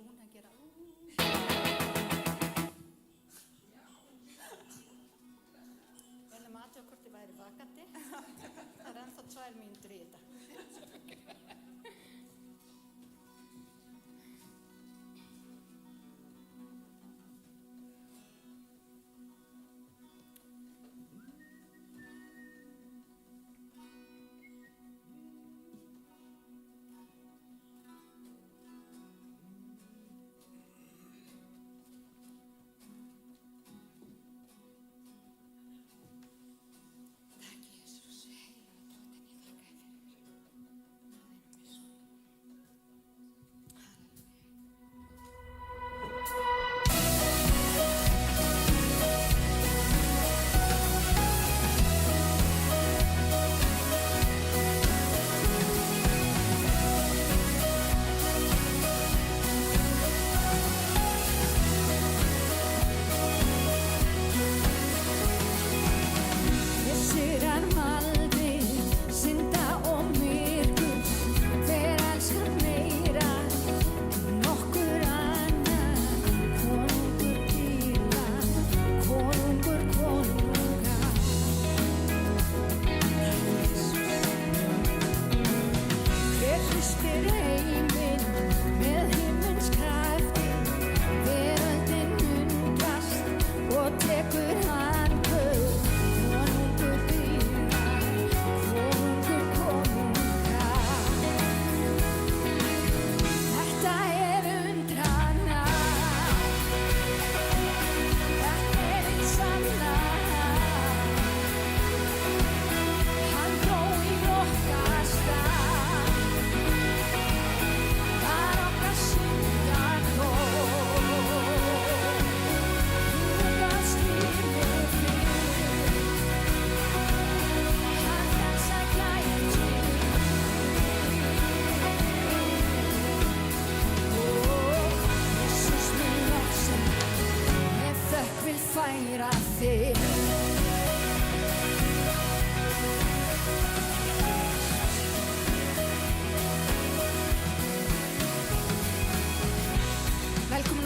búin að gera Velum aðtjóða hvort þið væri vakandi. Það ennþá 2 mínútur í þetta.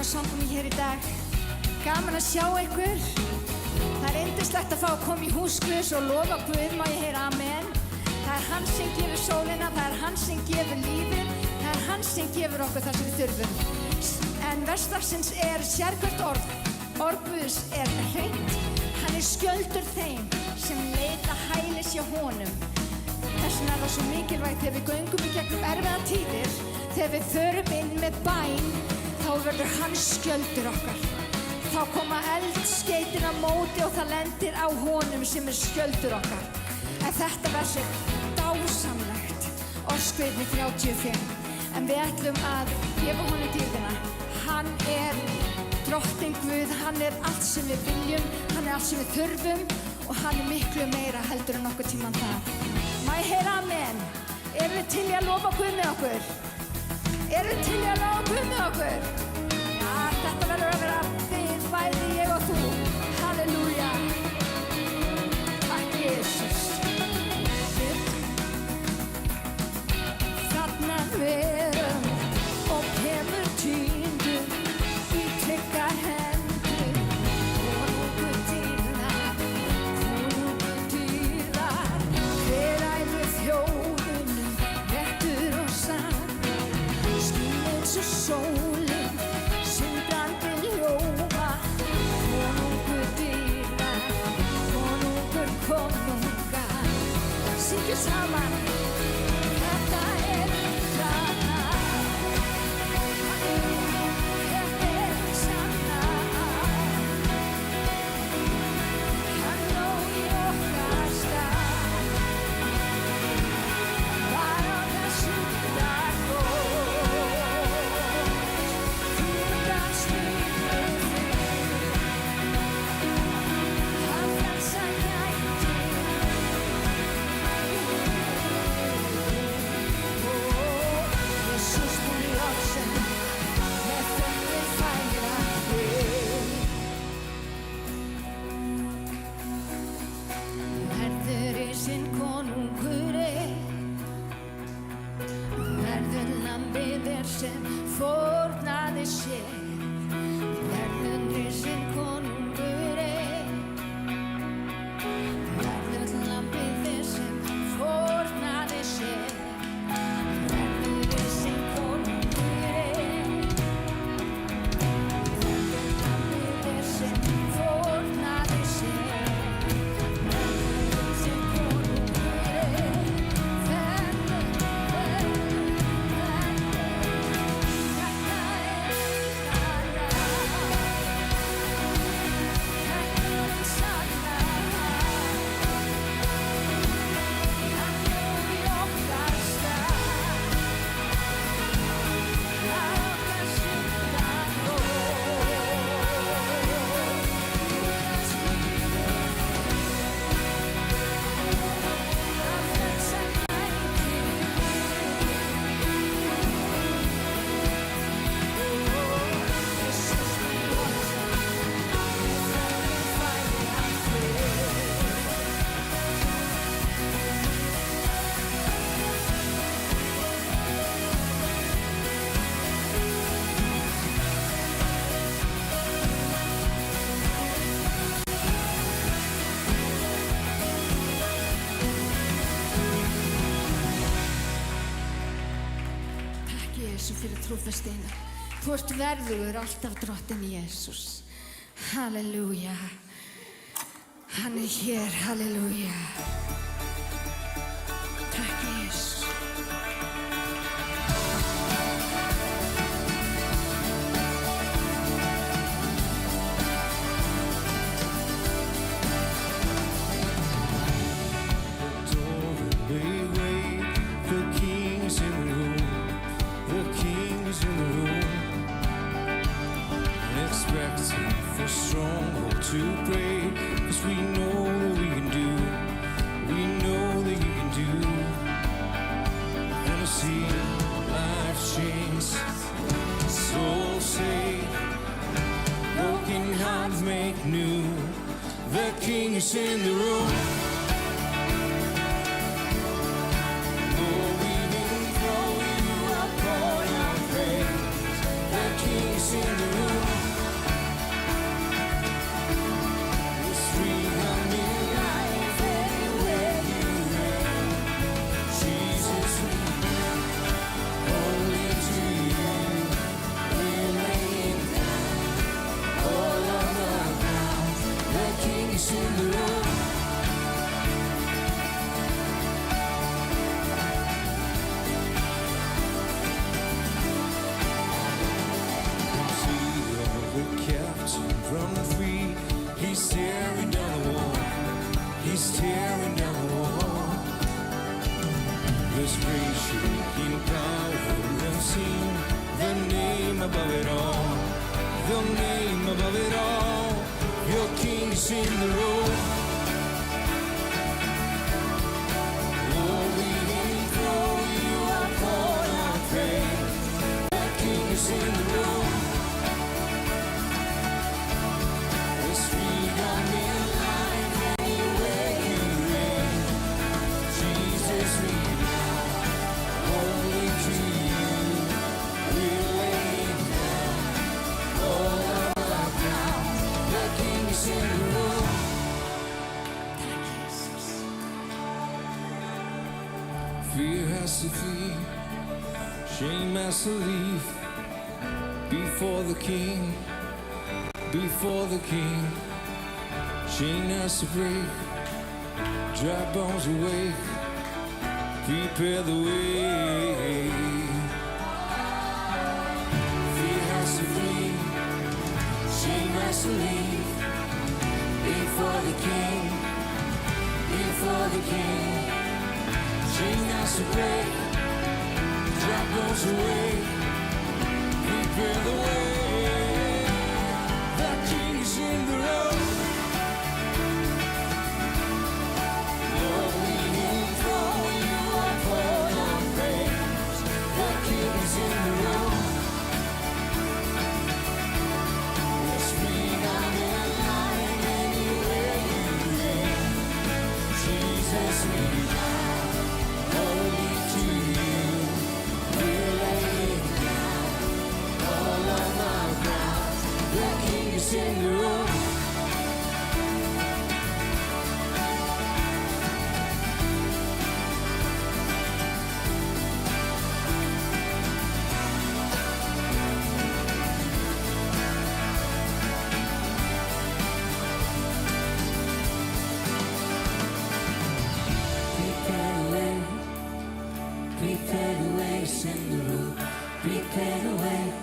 Samkomin hér í dag. Gaman að sjá ykkur. Það er yndislegt að fá að koma í hús Guðs og lofa Guð, má ég heyra amen. Það er hann sem gefur sólina, það er hann sem gefur lífið, það er hann sem gefur okkur það sem við þurfum. En verðsdagsins er sérhvert orð Guðs er hreint. Hann er skjöldur þeim sem leita hælis hjá honum. Þess vegna er það svo mikilvægt þegar við göngum í gegnum erfiða tíðir, þegar við förum inn með bæn, þá verður hann skjöldur okkar. Þá koma eldskeytin á móti og það lendir á honum sem er skjöldur okkar. En þetta vers er dásamlegt, Orðskviðni 35. En við ætlum að gefa honum dýrðina. Hann er drottinn Guð, hann er allt sem við viljum, hann er allt sem við þurfum og hann er miklu meira heldur en nokkuð tímann það. Má ég heyra amen? Erum við til í að lofa Guð með okkur? Erum við til í að lofa Guð með okkur? Já, þetta verður að vera þið, bæði ég og þú. Halleluja. Takk Jesus. Þarna verum og kemur tíndum í tryggar hendur. Konungur dýrðar, hver æfir þjóðunum, réttur og sann. Skín eins og sólin, syndrandi ljóma. Konungur dýrðar, konungur konungar. Syngjum saman. Þetta er undrana, þetta er sanna. Hann á í okkar stað, var á þessum dag góð. Þýðast lífið þig, hann frelsar gæti. Jesus mun loksinn með þökk færa þig. Verður í sinn konungurinn, verður lambið sem fórnaði með sér. Verður risinn konungurinn, verður lambið sem fórnaði sér. Verður risinn konungurinn, verður lambið sem fórnaði sér. Verður risinn konungurinn, fyrir trúfestina. Þú ert verðugur alltaf drottinn Jesús. Halleluja. Hann hér, halleluja. Takk Jesús. To pray, 'cause we know that we can do, we know that you can do. And I see life change, souls saved, broken hearts make new. The King is in the room. Oh, we will throw you up on our praise. The King is in the room. Tearing down the wall. There's great shaking power and seen the name above it all. The name above it all. Your King is in the room. Oh, we will throw you up on our praise. The King is in the room. There's freedom in life. Fear has to flee, shame has to leave. Before the King, before the King. Chain has to break, dry bones awake. Prepare the way. Fear has to flee, shame has to leave. Before the King, before the King. Chain has to break, drop goes away, prepare the way. The King is in the room. Lord, we will throw you up on our praise. The King is in the room. There's freedom in life anywhere you reign. Jesus, we bow. Holy to you, we're laying grace in the room. Prepare the ways in the room. Prepare the way.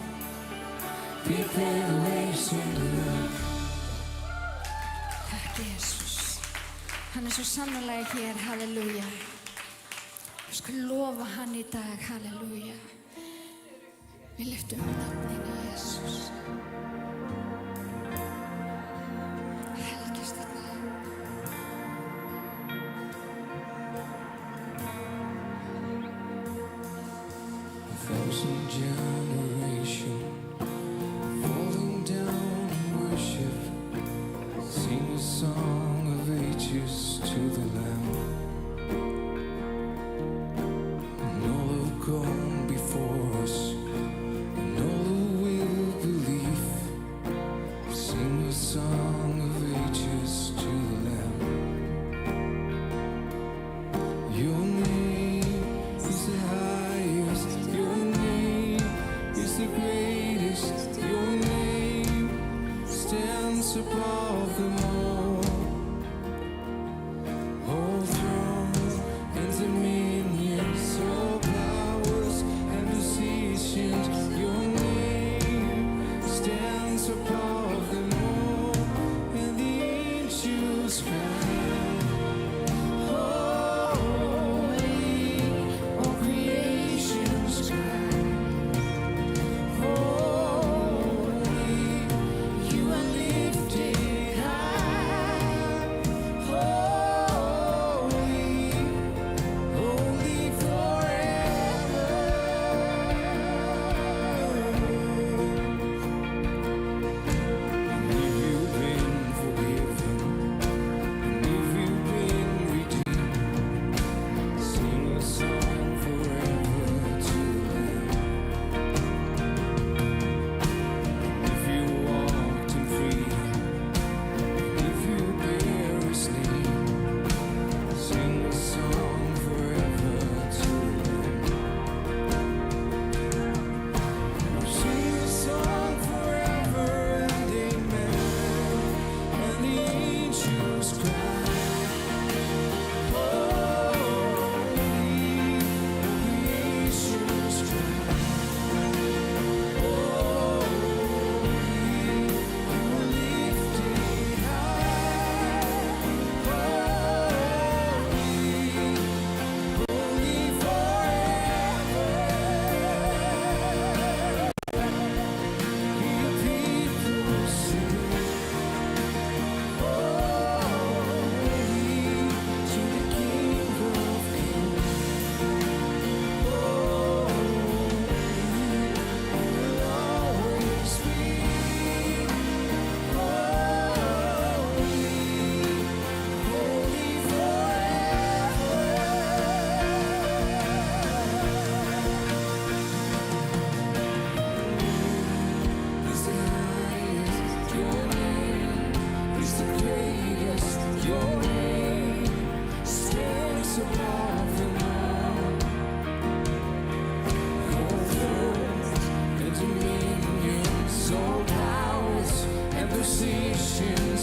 Prepare the ways in the room. Takk Jesus. Hann svo sannarlega hér, halleluja. Við skulum lofa hann í dag, halleluja. Við lyftum nafninu Jesus. Helgist þetta. 1,000 generations falling down in worship, sing a song of ages to the Lamb. And all who've gone before us, and all who will believe, sing a song of ages to the Lamb. Your name is the highest. Your name is the greatest. Your name stands above them all. All thrones and dominions, all powers and positions. Your name stands above them all, and the angels cry.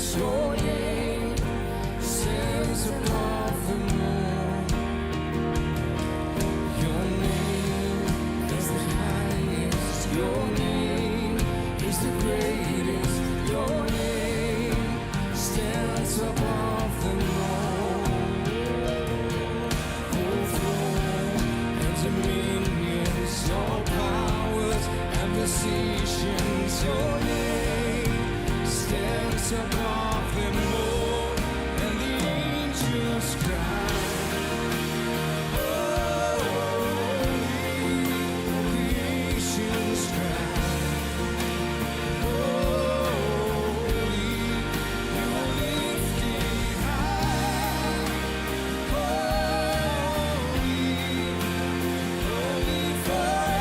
Your name stands above them all. Your name is the highest. Your name is the greatest. Your name stands above them all. All throne and dominions, all powers and positions. Your name stands above them all, and the angels cry. Creations cry. Holy, you are lifted high. Holy, holy forever.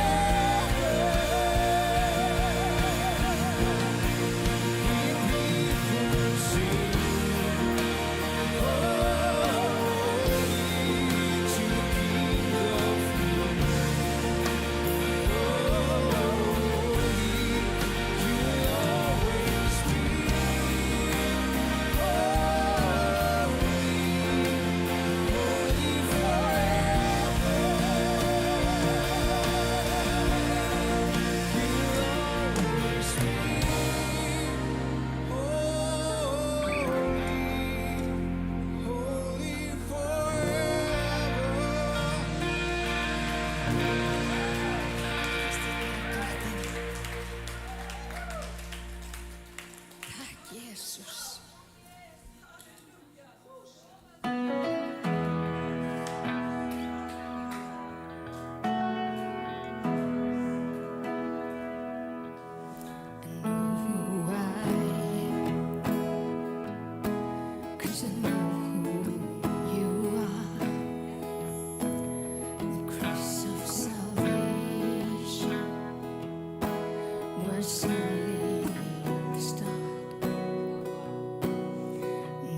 was only start.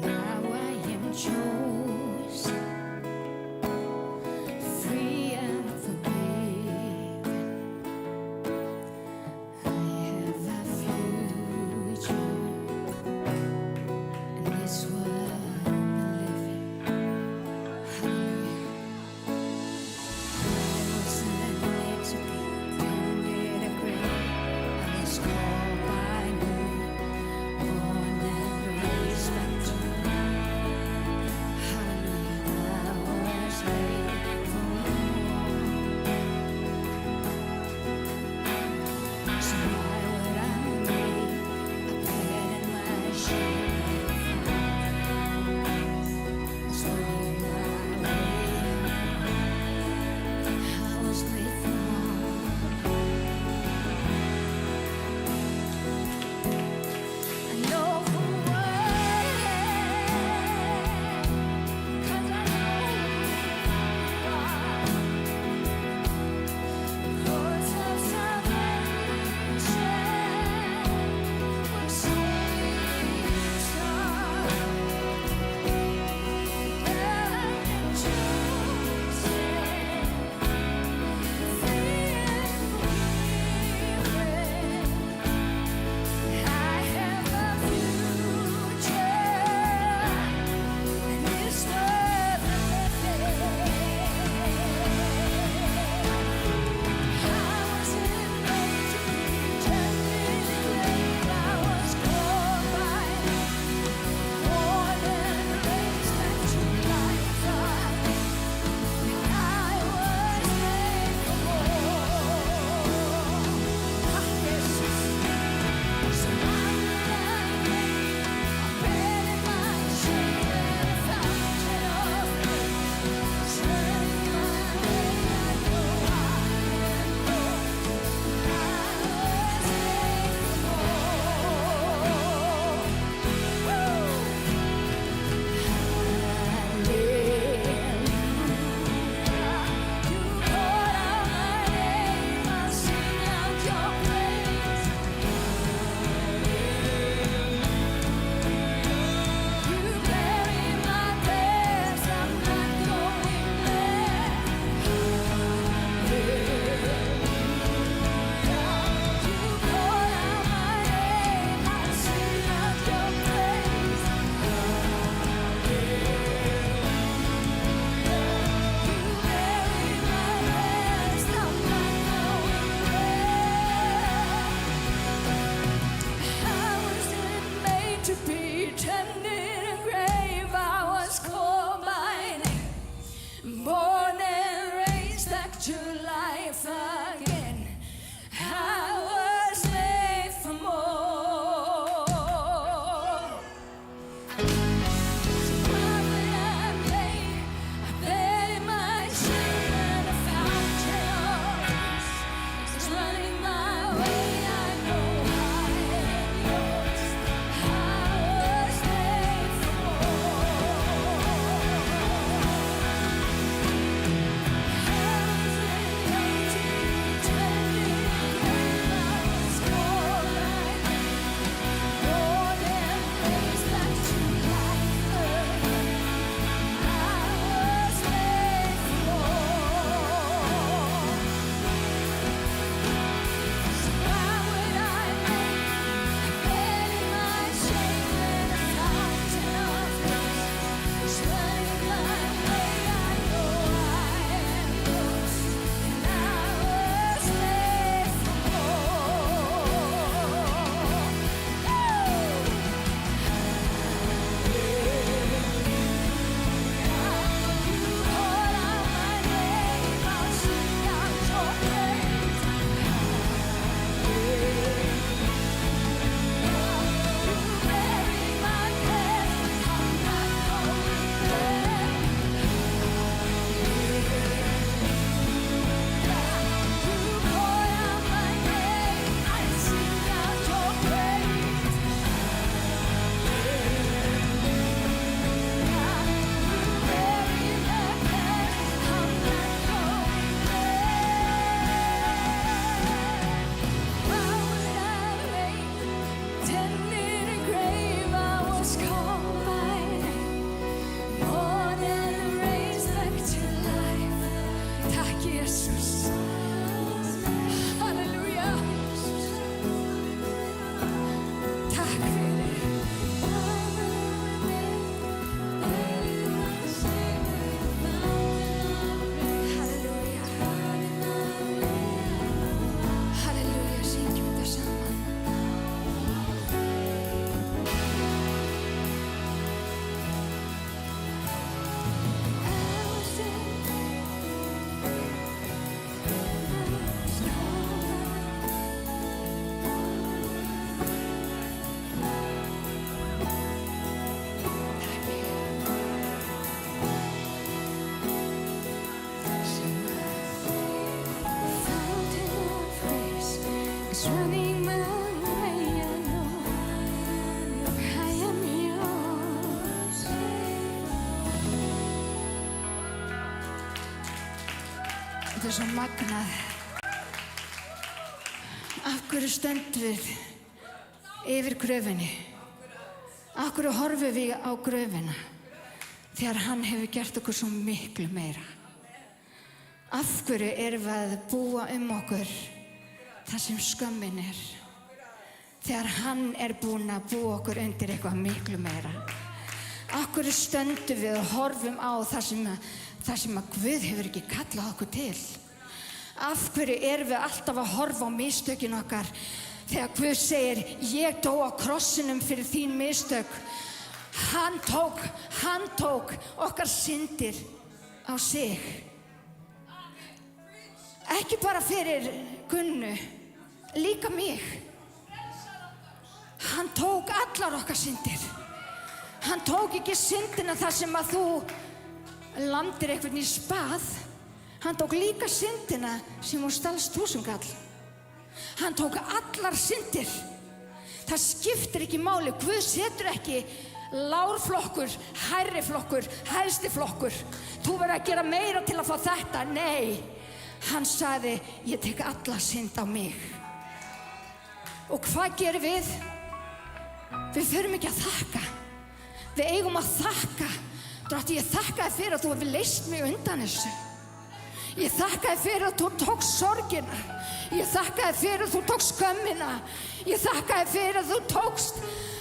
Now I am chosen, free and forgiven. I have a future in this world I'm living. Hallelujah. I wasn't made to be pounded a grave. I was called by name, born and raised by truth. Hallelujah. I was made for more. So why would I make a bed in my shame? That's why I was made for more. It's running my way, I know I am yours. Þetta svo magnað. Af hverju stöndum við yfir gröfinni? Af hverju horfum við á gröfina þegar hann hefur gert okkur svo miklu meira? Af hverju erum við að búa okkur þar sem skömmin þegar hann búinn að búa okkur undir eitthvað miklu meira? Af hverju stöndum við og horfum á það sem að Guð hefur ekki kallað okkur til? Af hverju erum við alltaf að horfa á mistökin okkar þegar Guð segir, ég dó á krossinum fyrir þín mistök. Hann tók okkar syndir á sig. Ekki bara fyrir Gunnu, líka mig. Hann tók allar okkar syndir. Hann tók ekki syndina þar sem að þú landir einhvern í spað. Hann tók líka syndina sem hún stalst 1000 kall. Hann tók allar syndir. Það skiptir ekki máli. Guð setur ekki lárflokkur, hærri flokkur, hæsti flokkur. Þú verður að gera meira til að fá þetta. Nei, hann sagði, ég tek alla synd á mig. Og hvað gerum við? Við förum ekki að þakka. Við eigum að þakka. Drottinn, ég þakka þér fyrir að þú hefur leyst mig undan þessu. Ég þakka þér fyrir að þú tókst sorgina. Ég þakka þér fyrir að þú tókst skömmina. Ég þakka þér fyrir að þú tókst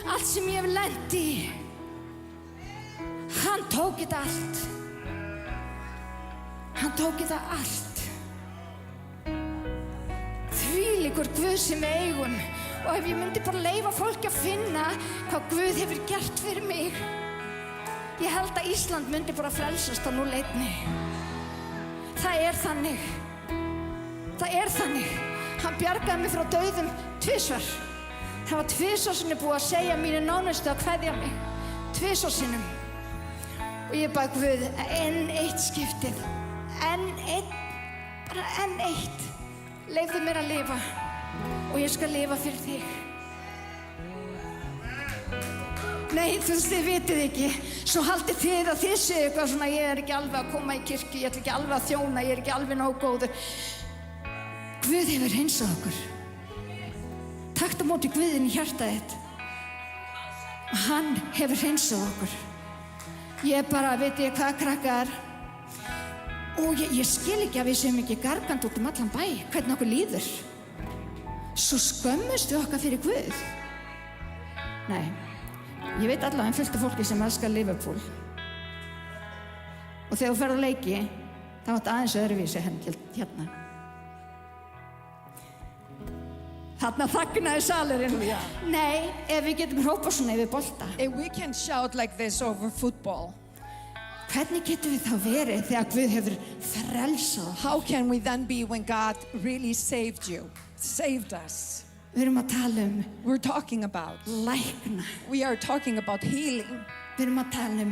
allt sem ég hef lent í. Hann tók þetta allt. Hann tók þetta allt. Þvílíkur Guð sem við eigum. Og ef ég myndi bara leyfa fólki að finna hvað Guð hefur gert fyrir mig, ég held að Ísland myndi bara frelsast á núleitni. Það þannig. Það þannig. Hann bjargaði mig frá dauðum 2 sinnum. Það var 2 sinnum búið að segja mínu nánustu að kveðja mig. 2 sinnum. Og ég bað Guð enn eitt skiptið. Enn eitt. Leyfðu mér að lifa. Og ég skal lifa fyrir þig. Nei, þið vitið ekki. Svo haldið þið að þið séu eitthvað svona, ég ekki alveg að koma í kirkju, ég ætla ekki alveg að þjóna, ég ekki alveg nógu góður. Guð hefur hreinsað okkur. Taktu á móti Guðinn í hjartað þitt. Og hann hefur hreinsað okkur. Ég bara, veit ég hvað krakkar. Og ég skil ekki að við séum ekki gargandi út allan bæ, hvernig okkur líður. Svo skömmumst við okkar fyrir Guð. Nei. Ég veit allavega fullt af fólki sem elskar Liverpool. Og þegar þú ferð á leiki, þá átt aðeins öðruvísi hérna. Þarna þagnaði salurinn. Nei, ef við getum hrópað svona yfir bolta. If we can shout like this over football, hvernig getum við þá verið þegar Guð hefur frelsað? how can we then be when God really saved us? Við erum að tala We're talking about lækna. We are talking about healing. Við erum að tala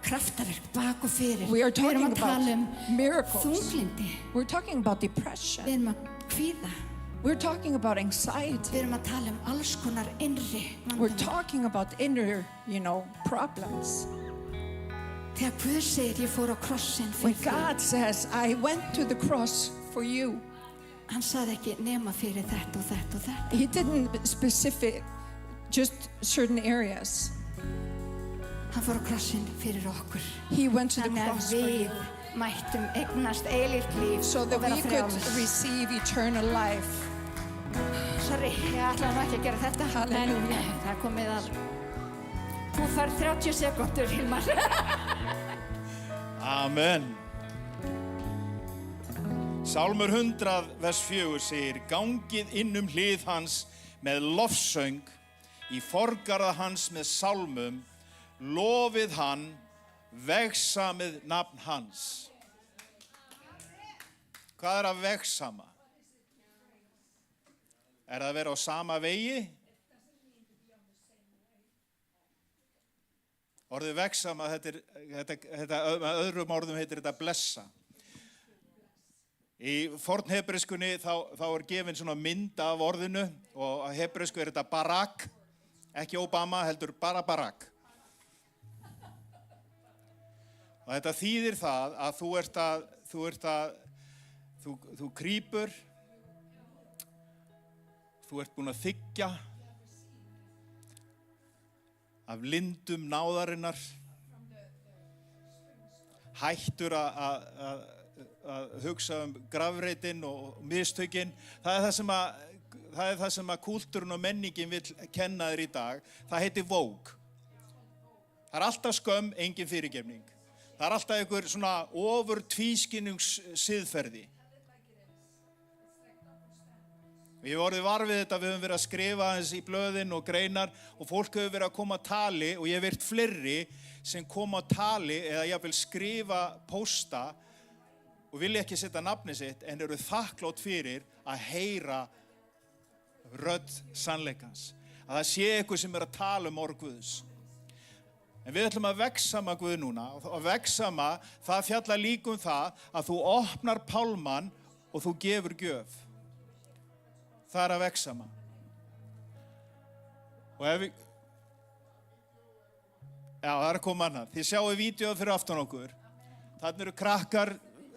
kraftaverk bak og fyrir. We are Við erum talking að tala about miracles. þunglindi. We're talking about depression. Við erum að kvíða. We're talking about anxiety. Við erum að tala alls konar innri We're vandamál. talking about inner, problems. Þegar Guð segir ég fór á krossinn When fyrir þig, God says, I went to the cross for you, hann sagði ekki nema fyrir þetta og þetta og þetta. He didn't specific just certain areas. Hann fór á krossinn fyrir okkur. He went to the Þannig að cross for you við mættum eignast eilíft líf so og that vera we could frjáls. receive eternal life. Sorry, ég ætlaði nú ekki að gera þetta. Halleluja. En það er komið að þú fær 30 sekúndur, Hilmar. Amen. Sálmur 100 vers 4 segir: Gangið inn hlið hans með lofsöng, í forgarða hans með sálmum, lofið hann, vegsamið nafn hans. Hvað að vegsama? Það að vera á sama vegi? Orðið vegsama, þetta öðrum orðum heitir þetta blessa. Í fornhebreskunni þá gefin svona mynd af orðinu og á hebresku þetta Barak, ekki Obama, heldur bara Barak. Og þetta þýðir það að þú krýpur, þú ert búin að þiggja af lindum náðarinnar, hættur að hugsa grafreitin og mistökin. Það er það sem að kúltúrinn og menningin vill kenna þér í dag. Það heitir Vogue. Það er alltaf skömm, engin fyrirgefning. Það er alltaf einhver svona ofur tvískinnungssiðferði. Ég hef orðið var við þetta, við höfum verið að skrifa aðeins í blöðin og greinar og fólk hefur verið að koma að tali og ég hef virt fleiri sem koma að tali eða jafnvel skrifa pósta og vilja ekki setja nafni sitt en eru þakklátt fyrir að heyra rödd sannleikans. Að það sé eitthvað sem er að tala orð Guðs. En við ætlum að vegsama Guð núna og vegsama það fjallar líka það að þú opnar pálmann og þú gefur gjöf. Það er að vegsama. Og ef við... Já, það er að koma annað. Þið sjáu vídeóð fyrir aftan okkur. Þarna eru krakkar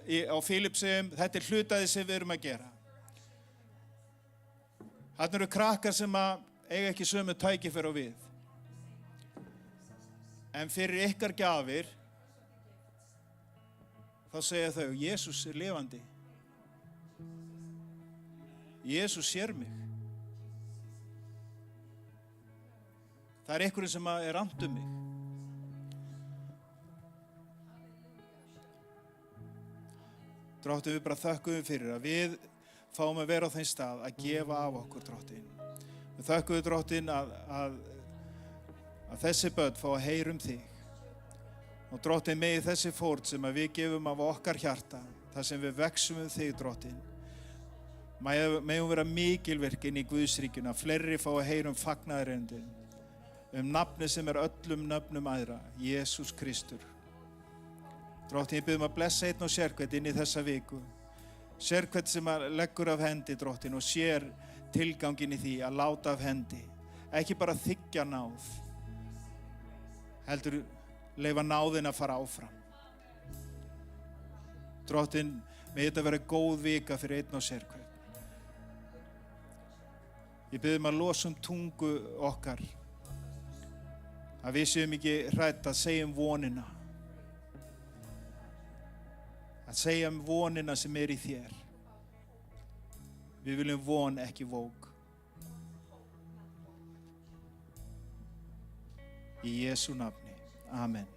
á Filippseyjum. Þetta er hlutaði sem við erum að gera. Þarna eru krakkar sem eiga ekki sömu tækifæri á við. En fyrir ykkar gjafir, þá segja þau, Jesús er lifandi. Jesús sér mig. Það er einhverjum sem er annt mig. Drottinn, við bara þökkum fyrir að við fáum að vera á þeim stað að gefa af okkur, Drottinn. Við þökkum við, Drottinn, að þessi börn fá að heyra þig. Og Drottinn, megi þessi fórn sem að við gefum af okkar hjarta, þar sem við veksum þig, Drottinn. Megum vera mikilvirk inn í Guðsríkjuna, fleiri fá að heyra fagnaðarerindin, nafni sem er öllum nöfnum æðra, Jesús Kristur. Drottinn, ég biðum að blessa einn og sérhvert inn í þessa viku. Sérhvert sem leggur af hendi, Drottinn, og sér tilgangin í því að láta af hendi. Ekki bara þiggja náð, heldur leyfa náðin að fara áfram. Drottinn, með þetta vera góð vika fyrir einn og sérhvert. Ég biðum að losa tungu okkar, að við séum ekki hrædd að segja vonina. Að segja vonina sem er í þér. Við viljum von, ekki vók. Í Jesú nafni. Amen.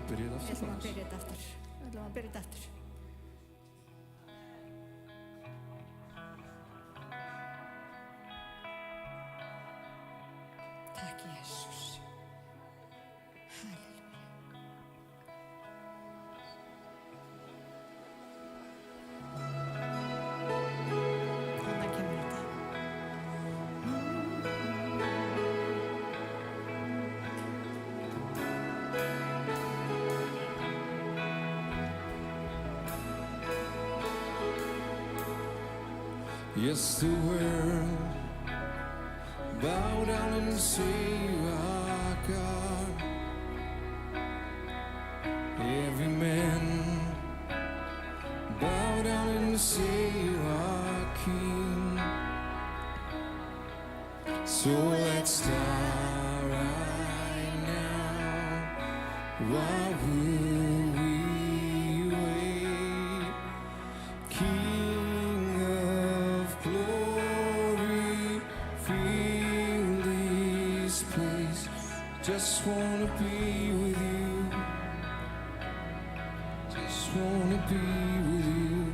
Byrjið aftur. Við ætlum að byrja þetta aftur. Takk, Jesús. Halleluja. Þannig kemur þetta. Yes, the world bow down and say you are God. Every man bow down and say you are King. So let's start right now. Why would we wait? King of glory, fill this place. Just wanna be with you. Just wanna be with you.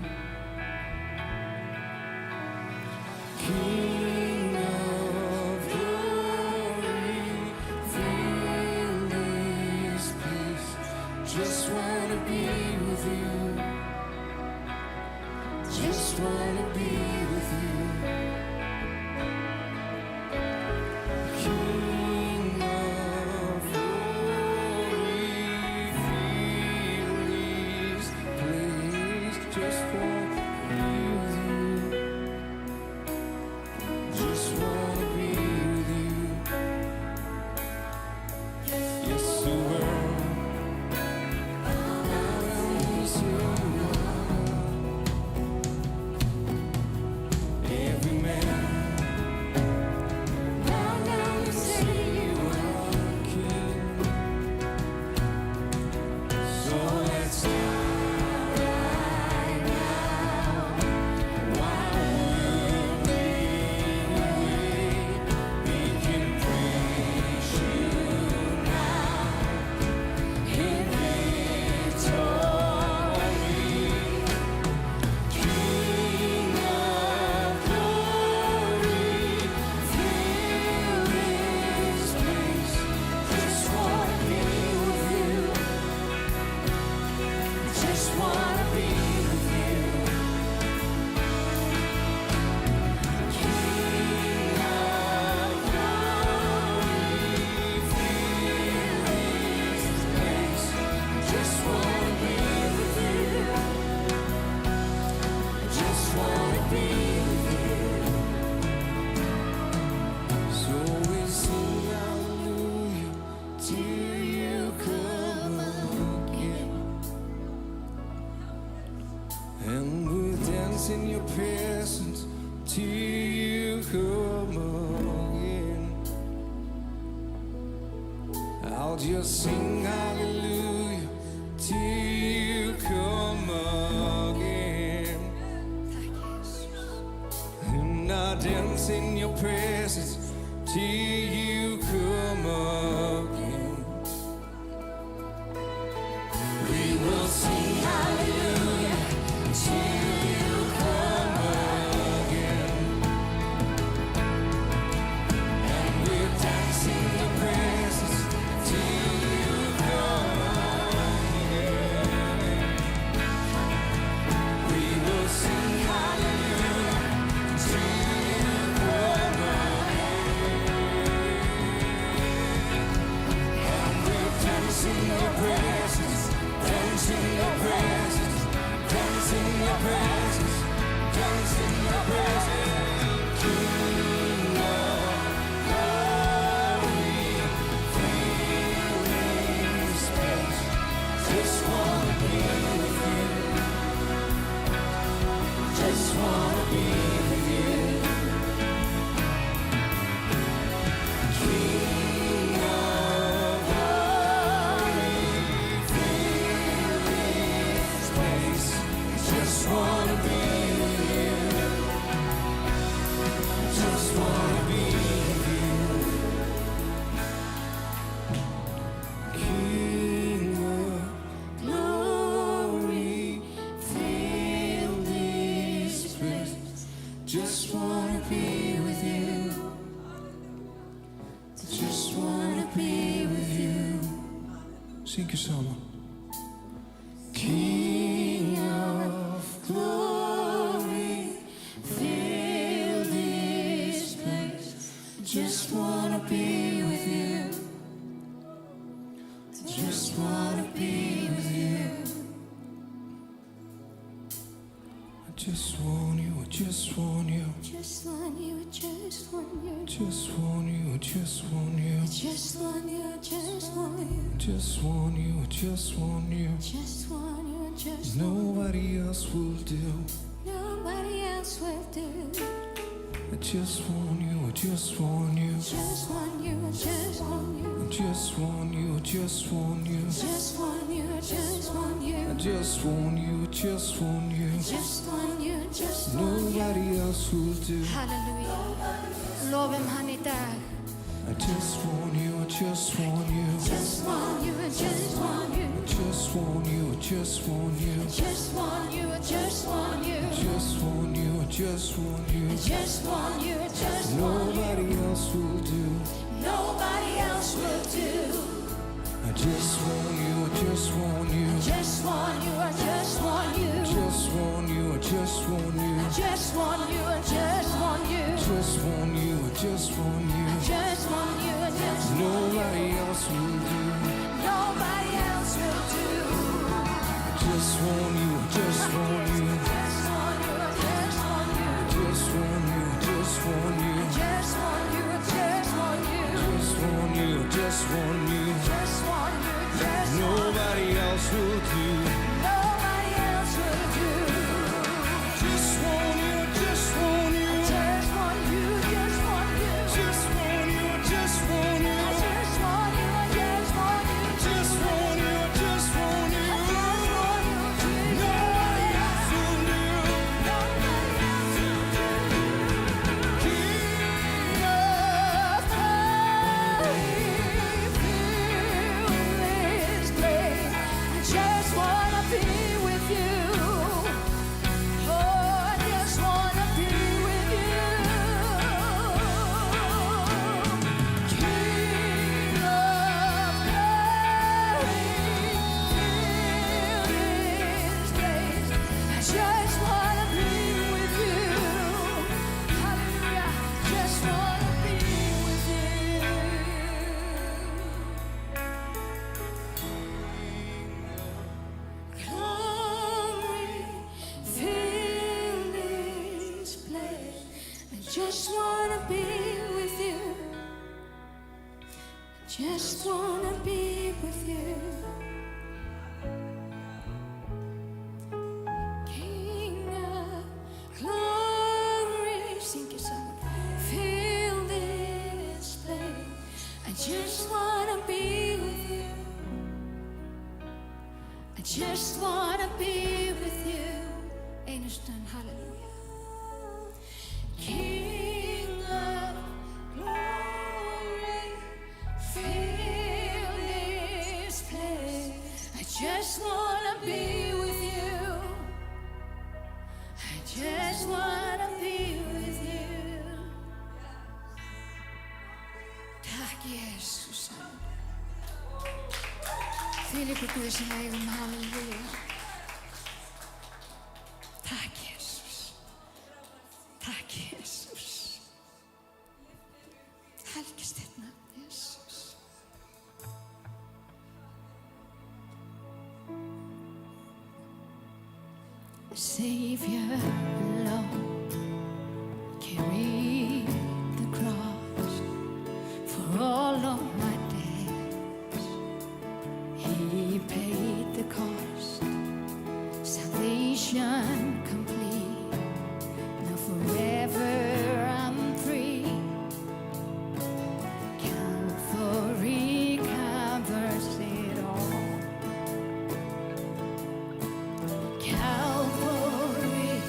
King of glory, fill this place. Just wanna be with you. Just wanna be with you. King of glory, fill this place. Just wanna be with you. Just wanna be with you. Yes, the world around us, every man bow down and say you are King. So let's start right now. Why would we wait? We can praise you now in victory. King of glory, fill this place. Just wanna be with you. Just wanna be with you. King of glory, fill this place. Just wanna be with you. Just wanna be with you. So we sing hallelujah till you come again. And we'll dance in your presence till you come again. I'll just sing hallelujah till you come again. And I'll dance in your presence till you come again. We will sing hallelujah till you come again. And we'll dance in your presence till you come again. We will sing hallelujah till you come again. And we'll dance in your presence, dance in your presence, dance in your presence, dance in your presence. King of glory, fill this place. Just wanna be with you. Just wanna be with you. King of glory, fill this place. Just wanna be with you. Just wanna be with you. King of glory, fill this place. Just wanna be with you. Just wanna be with you. Zing je samen. King of glory, fill this place. Just wanna be with you. Just wanna be with you. I just want you, I just want you. Just want you, just want you. Just want you, I just want you. Just want you, just want you. Just want you, I just want you. Just want you, just Nobody else will do. nobody else will do. I just want you, I just want you. Just want you, I just want you. I just want you, I just want you. Just want you, I just want you. I just want you, I just want you. Just want you, just want you. Nobody else will do. Halleluja. Lofum hann í dag. I just want you, I just want you. Just want you, I just want you. I just want you, I just want you. Just want you, I just want you. Just want you, I just want you. I just want you, I just want you. Nobody else will do. Nobody else will do. I just want you, I just want you. Just want you, I just want you. Just want you, I just want you. Just want you, I just want you. Just want you, I just want you. Just want you, I just want you. Nobody else will do. Nobody else will do. Just want you, I just want you. Just want you, I just want you. Just want you, I just want you. Just want you, I just want you. Just want you, I just want you. Just want you, just want you. Nobody else will do. Nobody else will do. Just want you, I just want you. Just want you, just want you. Just want you, I just want you. I just want you, I just want you. Just want you, I just want you. I just want you, Jesus. Nobody else will do. Nobody else will do. King of Fill this place. I just wanna be with you. Oh, I just wanna be with you. King of glory, fill this place. I just wanna be with you. Hallelujah. Just wanna be with you. Glory, fill this place. I just wanna be with you. Just wanna be with you. King of glory, sing it song. Fill this place. I just wanna be with you. I just wanna be with you. Einu stund, hallelujah. King of glory, fill this place. I just wanna be with you. I just wanna be with you. Takk, Jesus. Þvílíkur Guð sem eigum, halleluja. Takk, Jesus. Takk, Jesus. Helgist þitt nafn, Jesus. Savior alone carried the cross for all of my days. He paid the cost, salvation complete. Now forever I'm free. Calvary covers it all. Calvary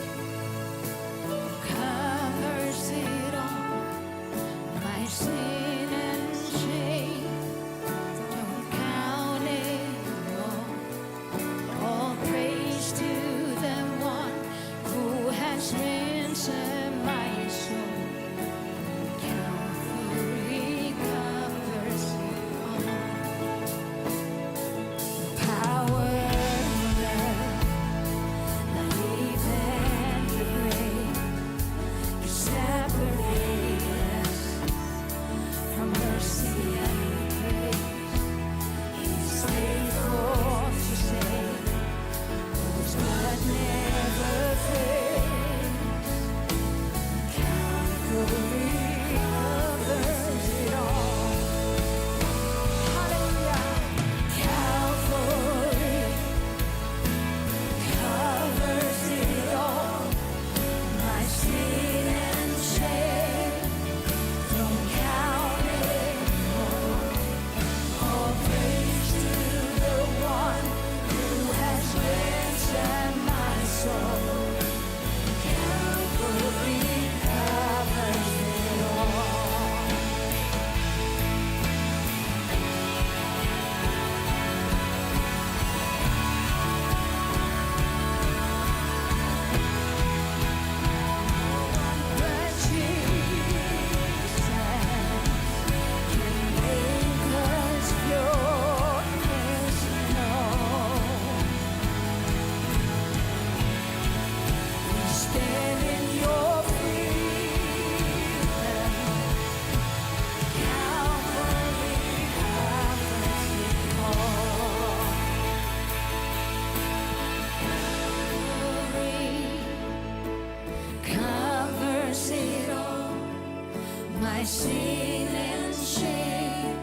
sin and shame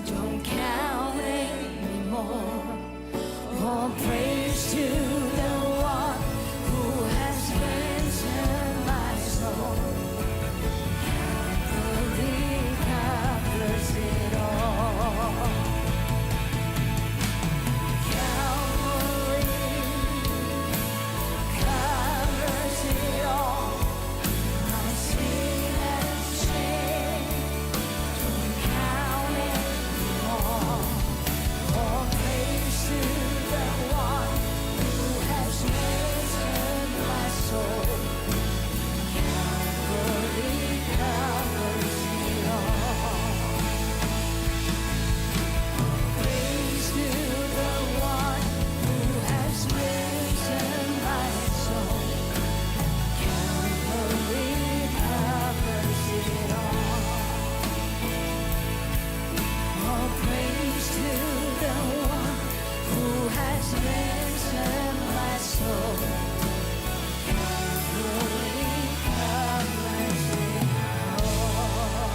don't count anymore. All praise to the one who has ransomed my soul. Calvary covers it all. Calvary covers it all. My sin and shame don't count anymore. All praise to the one who has ransomed my soul. Calvary covers it all. Praise to the one who has ransomed my soul. Calvary covers it all. All praise to the one who has ransomed my soul. Calvary covers it all.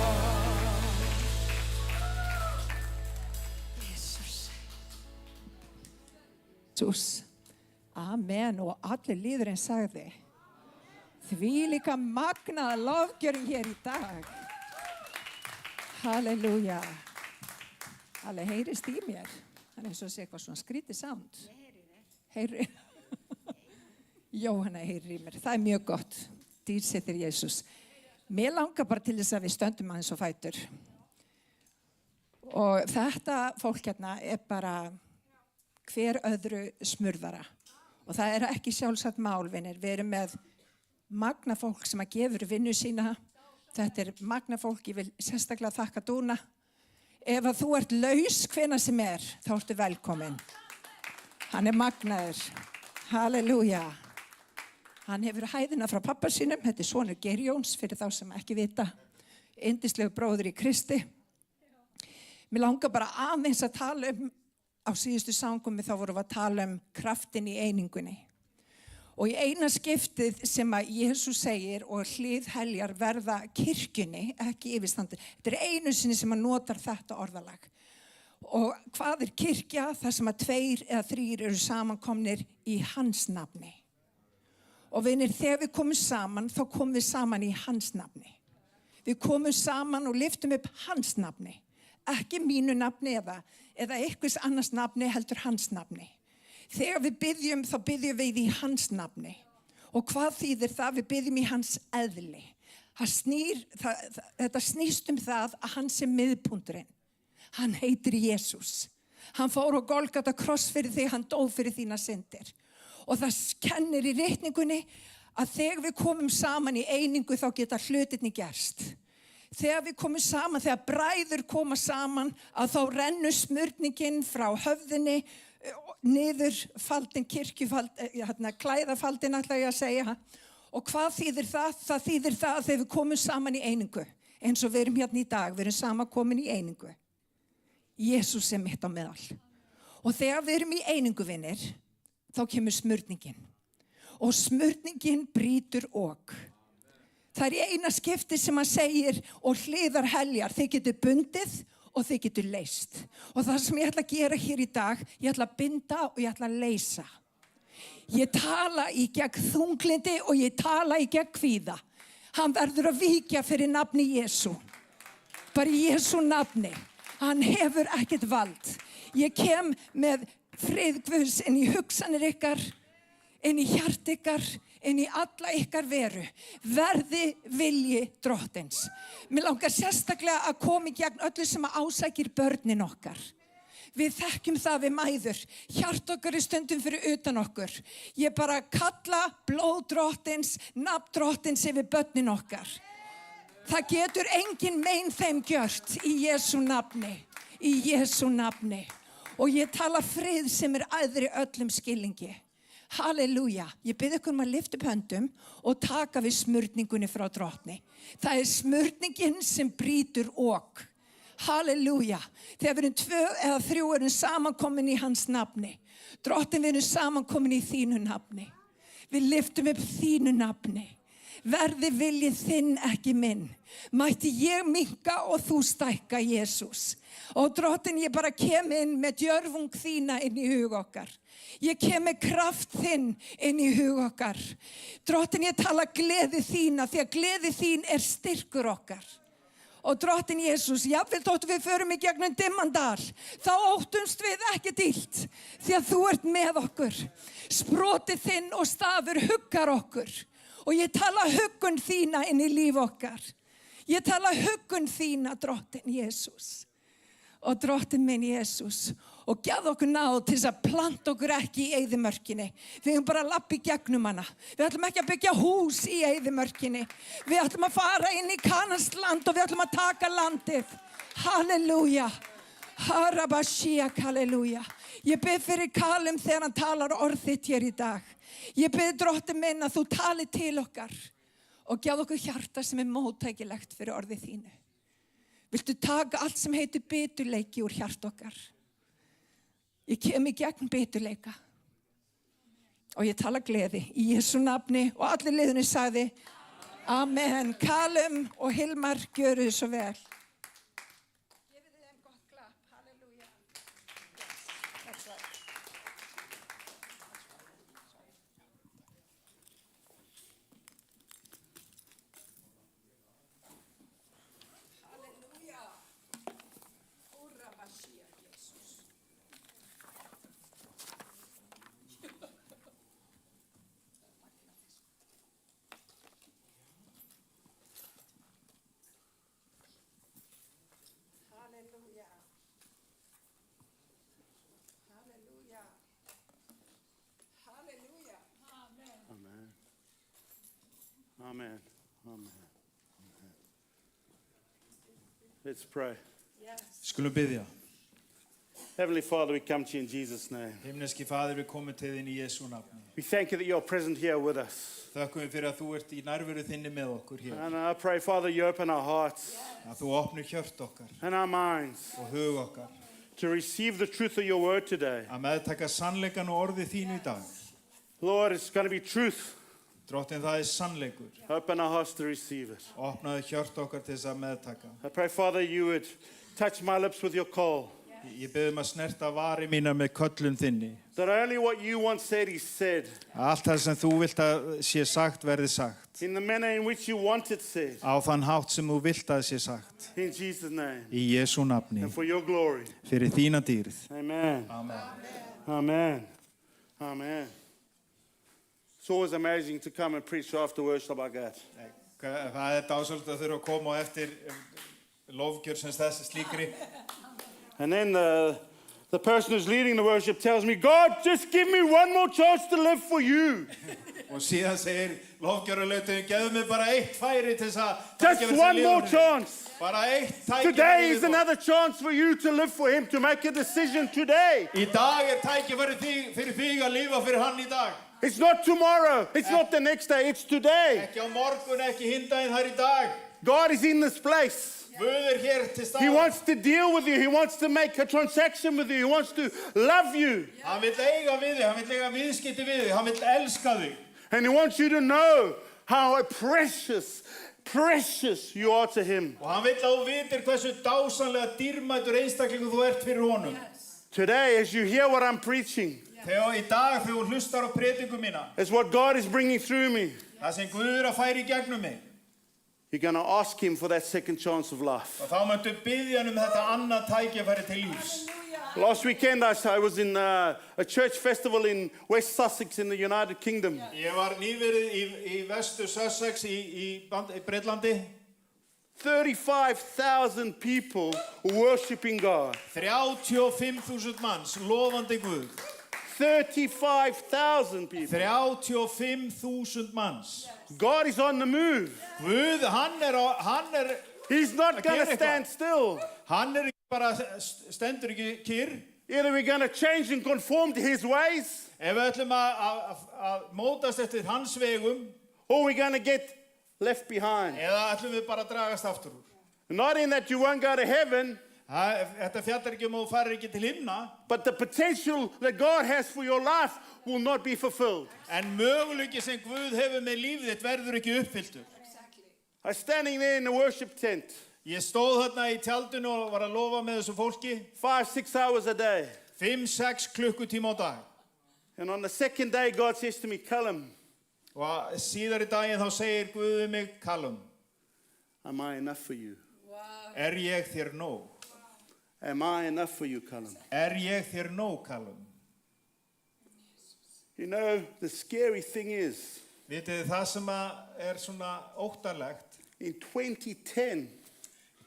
Jesus. Amen. Og allir líðurinn sagði, því líka magnaða lofgjörn hér í dag. Halleluja. Alveg heyrist í mér. Það eins og sé eitthvað svona skrítið sound. Heyri. Jóhanna heyrir í mér. Það mjög gott. Dýrsettir Jesus. Mér langar bara til þess að við stöndum aðeins á fætur. Og þetta fólk hérna bara hver öðru smurðara. Og það ekki sjálfsagt mál, vinir. Við erum með magna fólk sem að gefur vinnu sína. Þetta magna fólk, ég vil sérstaklega þakka Dúna. Ef að þú ert laus hvenær sem þá ertu velkomin. Hann magnaður. Halleluja. Hann hefur hæðina frá pappa sínum. Þetta sonur Geirjóns fyrir þá sem ekki vita. Yndislegu bróðir í Kristi. Mér langar bara aðeins að tala á síðustu sangumi þá vorum við að tala kraftin í einingunni. Og í eina skiptið sem að Jesus segir og hliðheljar verða kirkjunni, ekki yfirstandi. Þetta einu sinni sem að notar þetta orðalag. Og hvað kirkja? Það sem að 2 eða 3 eru samankomnir í hans nafni. Og vinir, þegar við komum saman, þá komum við saman í hans nafni. Við komum saman og lyftum upp hans nafni. Ekki mínu nafni eða einhvers annars nafni heldur hans nafni. Þegar við biðjum, þá biðjum við í hans nafni. Og hvað þýðir það? Við biðjum í hans eðli. Þetta snýst það að hann miðpunturinn. Hann heitir Jesus. Hann fór á Golgata kross fyrir þig, hann dó fyrir þína syndir. Og það kennir í ritningunni að þegar við komum saman í einingu þá geta hlutirni gerst. Þegar við komum saman, þegar bræður koma saman, að þá rennur smurningin frá höfðinni niður faldin, klæðafaldin ætla ég að segja. Og hvað þýðir það? Það þýðir það að þegar við komum saman í einingu, eins og við erum hérna í dag, við erum saman komin í einingu. Jesus mitt á meðal. Og þegar við erum í einingu, vinir, þá kemur smurningin. Og smurningin brýtur ok. Það í eina skipti sem hann segir og hliðar heljar, þið getur bundið og þið getur leyst. Og það sem ég ætla að gera hér í dag, ég ætla að binda og ég ætla að leysa. Ég tala í gegn þunglindi og ég tala í gegn kvíða. Hann verður að víkja fyrir nafni Jesú. Bara í Jesú nafni. Hann hefur ekkert vald. Ég kem með frið Guðs inn í hugsanir ykkar, inn í hjart ykkar, inn í alla ykkar veru. Verði vilji drottins. Mér langar sérstaklega að koma í gegn öllu sem ásækir börnin okkar. Við þekkjum það við mæður. Hjart okkar stundum fyrir utan okkur. Ég bara kalla blóð drottins, nafn drottins yfir börnin okkar. Það getur engin mein þeim gjört í Jesú nafni. Í Jesú nafni. Og ég tala frið sem æðri öllum skilningi. Halleluja. Ég bið ykkur að lyfta upp höndum og taka við smurningunni frá drottni. Það smurningin sem brýtur ok. Halleluja. Þegar við erum 2 eða 3 erum samankomin í hans nafni. Drottin, við erum samankomin í þínu nafni. Við lyftum upp þínu nafni. verði viljið þinn ekki minn. Mætti ég minnka og þú stækka, Jesús. Og Drottinn, ég bara kem inn með djörfung þína inn í hug okkar. Ég kem með kraft þinn inn í hug okkar. Drottinn, ég tala gleði þína því að gleði þín styrkur okkar. Og Drottinn Jesús, jafnvel þótt við förum í gegnum dimman dal, þá óttumst við ekkert illt, því að þú ert með okkur. Sprotið þinn og stafur huggar okkur. Og ég tala huggun þína inn í líf okkar. Ég tala huggun þína, Drottinn Jesús. Og Drottinn minn Jesús, og gefðu okkur náð til þess að planta okkur ekki í eyðimörkinni. Við höfum bara að labba í gegnum hana. Við ætlum ekki að byggja hús í eyðimörkinni. Við ætlum að fara inn í Kanansland og við ætlum að taka landið. Halleluja. Harabashiak, halleluja. Ég bið fyrir Kalum þegar hann talar orð þitt hér í dag. Ég bið Drottinn minn að þú tali til okkar og gefðu okkur hjarta sem móttækilegt fyrir orðið þínu. Viltu taka allt sem heitir biturleiki úr hjart okkar? Ég kem í gegn biturleika og ég tala gleði í Jesú nafni og allir liðinu sagði Amen. Kalum og Hilmar, gjöru þið svo vel. Gefið þeim gott klapp. Halleluja. Amen. Amen. Let's pray. Skulum biðja. Heavenly Father, we come to you in Jesus' name. Himneski Faðir, við komum til þín í Jesú nafni. We thank you that you're present here with us. Þökkum við fyrir að þú ert í nærveru þinni með okkur hér. And I pray, Father, you open our hearts Að þú opnir hjört okkar and our minds og hug okkar. to receive the truth of your word today. Að meðtaka sannleikan og orðið þínu í dag. Lord, it's going to be truth. Drottinn, það sannleikur. Open our hearts to receive it. Opnaðu hjört okkar til þess að meðtaka. I pray, Father, you would touch my lips with your call. Ég bið að snerta vari mína með köllun þinni. That only what you once said is said. Allt það sem þú vilt að sé sagt verði sagt. In the manner in which you want it said. Á þann hátt sem þú vilt að sé sagt. In Jesus' name. Í Jesú nafni. And for your glory. Fyrir þína dýrð. Amen. Amen. Amen. Amen. It's always amazing to come and preach after worship like that. Það dásalegt að þurfa að koma á eftir lofgjör sem þessi slíkri. And then the person who's leading the worship tells me, God, just give me one more chance to live for you. Og síðan segir lofgjörulauturinn, gefðu mig bara eitt færi til þess að Just one more chance. Bara eitt tækifæri. Today is another chance for you to live for him, to make a decision today. Í dag tækifæri fyrir þig að lifa fyrir hann í dag. It's not tomorrow. It's not the next day. It's today. Ekki á morgun, ekki hinn daginn, það í dag. God is in this place. Guð hér til staðar. He wants to deal with you. He wants to make a transaction with you. He wants to love you. Hann vill eiga við þig, hann vill eiga viðskipti við þig, hann vill elska þig. And he wants you to know how precious you are to him. Og hann vill að þú vitir hversu dásamlega dýrmætur einstaklingur þú ert fyrir honum. Today, as you hear what I'm preaching, Þegar í dag þegar þú hlustar á predikun mína, it's what God is bringing through me. það sem Guð að færa í gegnum mig. You're going to ask him for that second chance of life. Og þá möntu biðja hann þetta annað tækifæri til lífs. Last weekend, I was in a church festival in West Sussex in the United Kingdom. Ég var nýverið í vestur Sussex í Breitlandi. 35,000 people worshiping God. 35.000 manns lofandi Guð. 35,000 people. 35.000 manns. God is on the move. Guð, hann He's not going to stand still. Hann ekki bara stendur ekki kyrr. Either we're going to change and conform to his ways, Ef við ætlum að mótast eftir hans vegum, or we're going to get left behind. eða ætlum við bara að dragast aftur úr. Not in that you won't go to heaven, Þetta fjallar ekki þú farir ekki til himna, but the potential that God has for your life will not be fulfilled. en möguleiki sem Guð hefur með lífið þitt verður ekki uppfylltur. I was standing there in the worship tent, Ég stóð þarna í tjaldinu og var að lofa með þessu fólki 5-6 hours a day. 5-6 klukkutíma á dag. And on the second day, God says to me, Callum, Og síðar í daginn þá segir Guð við mig, Callum, am I enough for you? ég þér nóg? Am I enough for you, Callum? Ég þér nóg, Callum? You know, the scary thing is, Vitið þið það sem svona óttalegt, in 2010,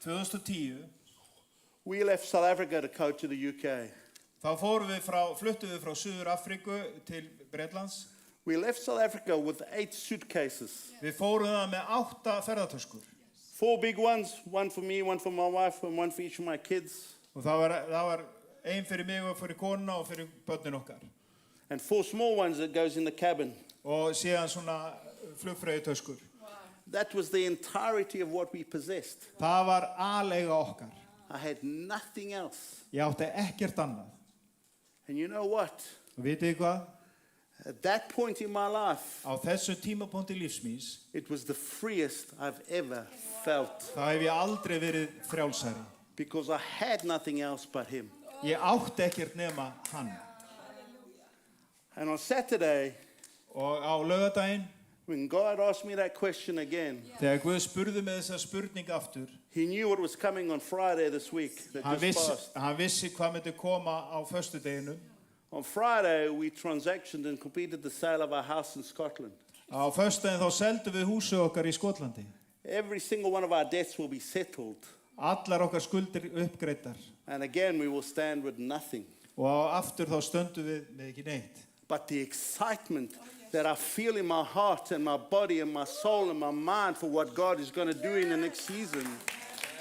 2010, we left South Africa to go to the UK. þá fluttum við frá Suður Afríku til Bretlands. We left South Africa with 8 suitcases. Við fórum það með 8 ferðartöskur. 4 big ones, one for me, one for my wife, and one for each of my kids. Og það var ein fyrir mig og fyrir konuna og fyrir börnin okkar. And 4 small ones that goes in the cabin. Og síðan svona flugfreyjutöskur. That was the entirety of what we possessed. Það var aleiga okkar. I had nothing else. Ég átti ekkert annað. And you know what? Og vitið þið hvað? At that point in my life, Á þessu tímapunkti lífs míns, it was the freest I've ever felt þá hef ég aldrei verið frjálsari. because I had nothing else but him. Ég átti ekkert nema hann. And on Saturday, Og á laugardaginn, when God asked me that question again, þegar Guð spurði með þessa spurning aftur, he knew what was coming on Friday this week that just passed. hann vissi hvað myndi koma á föstudeginum. On Friday, we transactioned and completed the sale of our house in Scotland. Á föstudaginn þá seldum við húsið okkar í Skotlandi. Every single one of our debts will be settled. Allar okkar skuldir uppgreiddar. And again, we will stand with nothing. Og aftur þá stöndum við með ekki neitt. But the excitement that I feel in my heart and my body and my soul and my mind for what God is going to do in the next season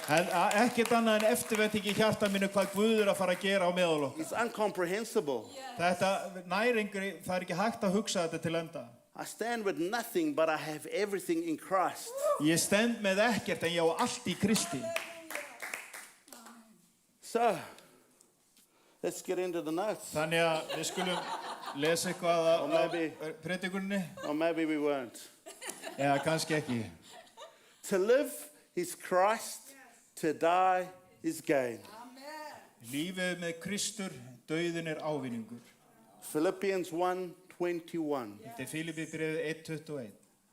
Ekkert annað en eftirvænting í hjarta mínu hvað Guð að fara að gera á meðal okkar. is incomprehensible. Þetta næringri, það ekki hægt að hugsa þetta til enda. I stand with nothing, but I have everything in Christ. Ég stend með ekkert en ég á allt í Kristi. So, let's get into the notes. Þannig að við skulum lesa eitthvað maybe- á predikuninni. Or maybe we won't. Eða kannski ekki. To live is Christ, to die is gain. Lífið með Kristur, dauðinn ávinningur. Philippians 1:21. Þetta Filippibréfið 1:21.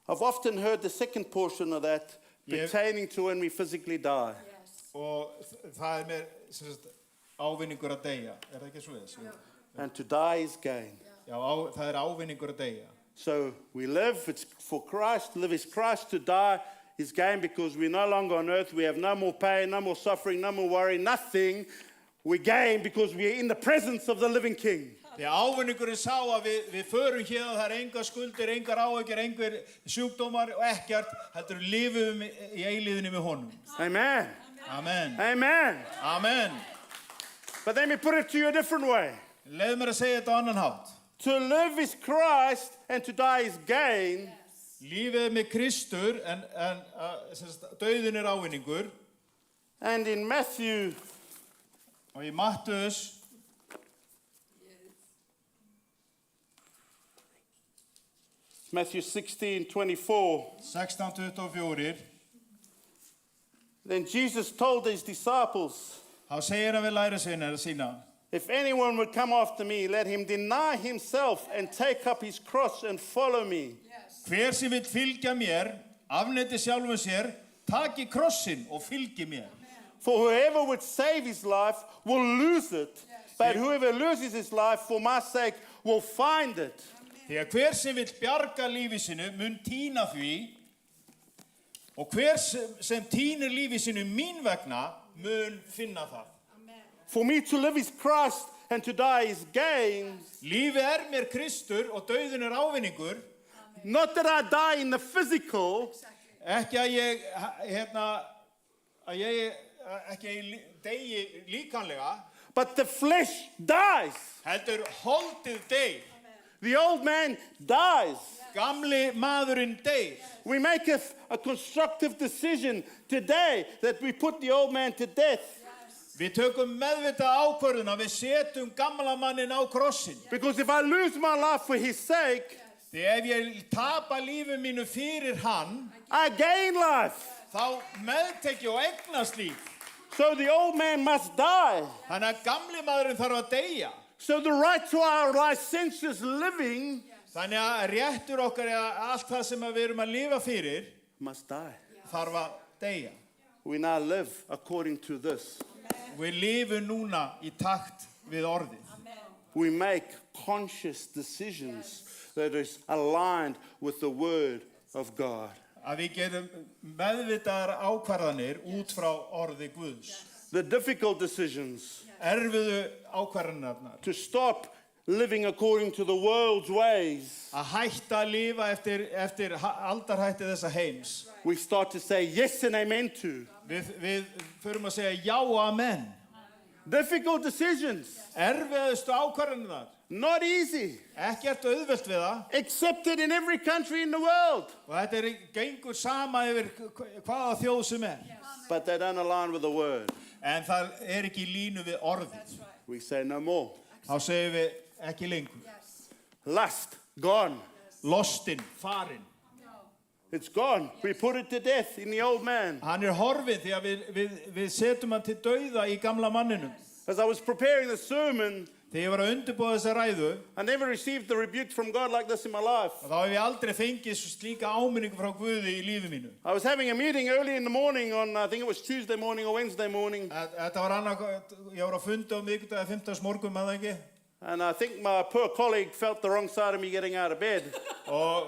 I've often heard the second portion of that Yep. pertaining to when we physically die. Og það með sem sagt, ávinningur að deyja. Það ekki svoleiðis? And to die is gain. Já, það ávinningur að deyja. So we live, it's for Christ. Live is Christ, to die is gain because we're no longer on earth. We have no more pain, no more suffering, no more worry, nothing. We gain because we are in the presence of the living King. Því ávinningurinn sá að við förum hér og það engar skuldir, engar áhyggjur, engar sjúkdómar og ekkert, heldur lifum í eilíðinni með honum. Amen. Amen. Amen. Amen. But let me put it to you a different way. Leið mér að segja þetta á annan hátt. To live is Christ and to die is gain. Lífið með Kristur en dauðinn ávinningur. And in Matthew Og í Mattheus Matthew 16:24. 16:24 Then Jesus told his disciples, þá segir hann við lærisveinar sína: if anyone would come after me, let him deny himself and take up his cross and follow me. Hver sem vill fylgja mér, afneiti sjálfum sér, taki krossinn og fylgi mér. For whoever would save his life will lose it, but whoever loses his life for my sake will find it. Því að hver sem vill bjarga lífi sinu mun týna því og hver sem týnir lífi sinu mín vegna mun finna það. For me to live is Christ and to die is gain. Lífið mér Kristur og dauðinn ávinningur. Not that I die in the physical, Ekki að ég deyi líkanlega, but the flesh dies. heldur holdið deyr. The old man dies. Gamli maðurinn deyr. We make a constructive decision today that we put the old man to death. Við tökum meðvitað ákvörðun að við setjum gamla mannin á krossin. Because if I lose my life for his sake, Því ef ég tapa lífi mínu fyrir hann, I gain life. þá meðtek ég og eignast líf. So the old man must die. Þannig að gamli maðurinn þarf að deyja. So the right to our licentious living Þannig að réttur okkar eða allt það sem við erum að lifa fyrir must die. þarf að deyja. We now live according to this. Við lifum núna í takt við orðið. We make conscious decisions that is aligned with the word of God. Að við gerum meðvitaðar ákvarðanir út frá orði Guðs. The difficult decisions Erfiðu ákvarðanirnar. to stop living according to the world's ways. Að hætta að lifa eftir aldarhætti þessa heims. We start to say yes and amen to. Við förum að segja já og amen. Difficult decisions, Erfiðustu ákvarðanirnar. not easy. Ekkert auðvelt við það. Accepted in every country in the world. Og þetta gengur sama yfir hvaða þjóð sem But they don't align with the word. En það ekki í línu við orðið. We say no more. Þá segjum við ekki lengur. Lust, gone. Lostinn, farinn. It's gone. We put it to death in the old man. Hann horfinn því að við setjum hann til dauða í gamla manninum. As I was preparing the sermon, Þegar ég var að undirbúa þessa ræðu, I never received the rebuke from God like this in my life. þá hef ég aldrei fengið slíka áminningu frá Guði í lífi mínu. I was having a meeting early in the morning on, I think it was Tuesday morning or Wednesday morning. Þetta var ég var að funda miðvikudag 15. morgun, maður ekki. And I think my poor colleague felt the wrong side of me getting out of bed. Og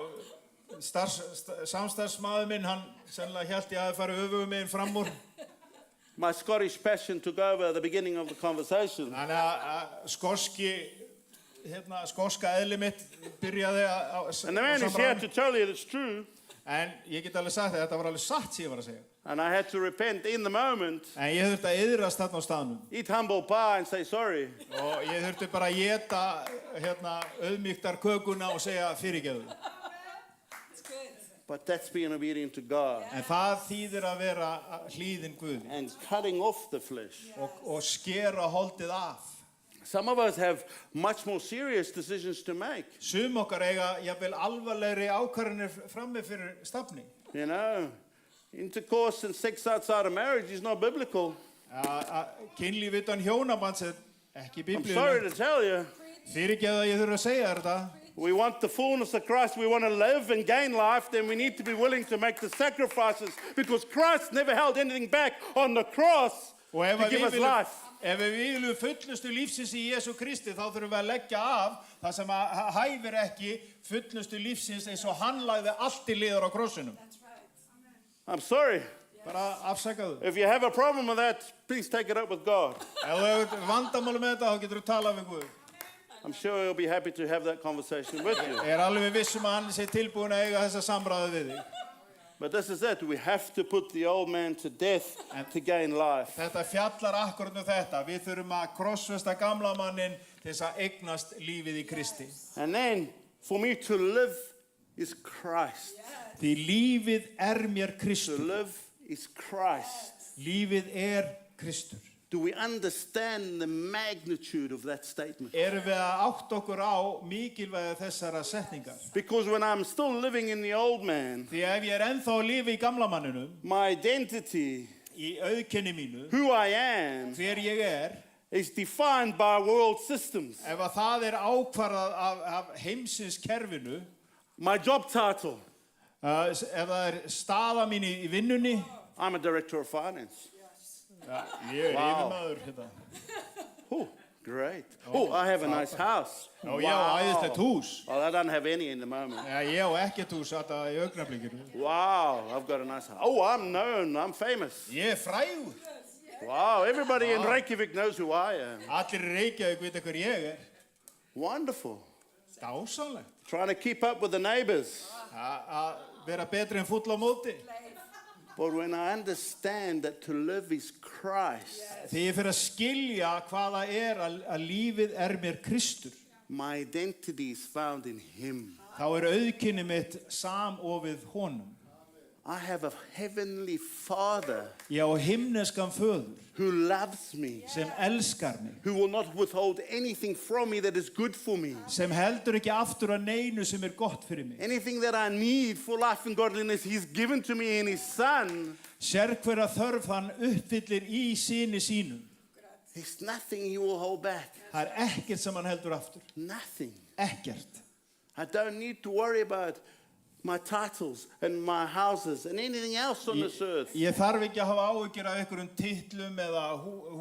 samstarfsmaður minn, hann sennilega hélt ég að fara öfugum meginn fram úr. My Scottish passion took over at the beginning of the conversation. Þannig að skoska eðli mitt byrjaði And the man is here to tell you it's true. En ég get alveg sagt þetta var alveg satt sem ég var að segja. And I had to repent in the moment, En ég þurfti að iðrast þarna á staðnum. eat humble pie and say sorry. Og ég þurfti bara að éta auðmýktar kökuna og segja fyrirgefðu. But that's being obedient to God En það þýðir að vera hlýðin Guði and cutting off the flesh. og skera holdið af. Some of us have much more serious decisions to make. Sum okkar eiga jafnvel alvarlegri ákvarðanir frammi fyrir stafni. You know, intercourse and sex outside of marriage is not biblical. Kynlíf utan hjónabands ekki I'm sorry biblíulegt. to tell you. Fyrirgefðu að ég þurfa að segja þetta. We want the fullness of Christ. We want to live and gain life. Then we need to be willing to make the sacrifices because Christ never held anything back on the cross Og ef to give us life. við viljum fullnustu lífsins í Jesú Kristi þá þurfum við að leggja af það sem hæfir ekki fullnustu lífsins eins og hann lagði allt í liður á krossinum. I'm sorry. Bara afsakaðu. If you have a problem with that, please take it up with God. Ef þú hefur vandamáli með þetta þá getur þú talað við Guð. I'm sure he'll be happy to have that conversation with you. Ég alveg vissum að hann sé tilbúin að eiga þessa samræðu við þig. But this is it. We have to put the old man to death to gain life. Þetta fjallar akkurat þetta. Við þurfum að krossfesta gamla mannin til þess að eignast lífið í Kristi. And then, for me to live is Christ. Því lífið mér To Kristur. live is Christ. Lífið Kristur. Do we understand the magnitude of that statement? Erum við að átta okkur á mikilvægi þessara setningar? Because when I'm still living in the old man, Því ef ég ennþá að lifa í gamla manninum, my identity, í auðkenni mínu, who I am, hver ég is defined by world systems. ef að það ákvarðað af heimsins kerfinu, My job title, ef það staða mín í vinnunni, I'm a director of finance. ég Wow. yfirmaður hérna. Oh, great. Oh, I have a nice house. Og ég á æðislegt hús. Well, I don't have any in the moment. Ég á ekkert hús þetta í augnablikinu. Wow, I've got a nice house. Oh, I'm known. I'm famous. Ég frægur. Wow, everybody in Reykjavik knows who I am. Allir í Reykjavík vita hver ég Wonderful. Dásamlegt. Trying to keep up with the neighbors. Að vera betri en fúll á móti. But when I understand that to live is Christ, Þegar ég fyrir að skilja hvaða að lífið mér Kristur, my identity is found in Him. þá auðkynni mitt samofið honum. I have a heavenly Father Ég á himneskan föður who loves me, sem elskar mig, who will not withhold anything from me that is good for me. sem heldur ekki aftur að neinu sem gott fyrir mig. Anything that I need for life and godliness, He's given to me in His Son. Sérhverja þörf hann uppfyllir í syni sínum. There's nothing He will hold back. Það ekkert sem hann heldur aftur. Nothing. Ekkert. I don't need to worry about my titles and my houses and anything else on this earth. Ég þarf ekki að hafa áhyggjur af einhverjum titlum eða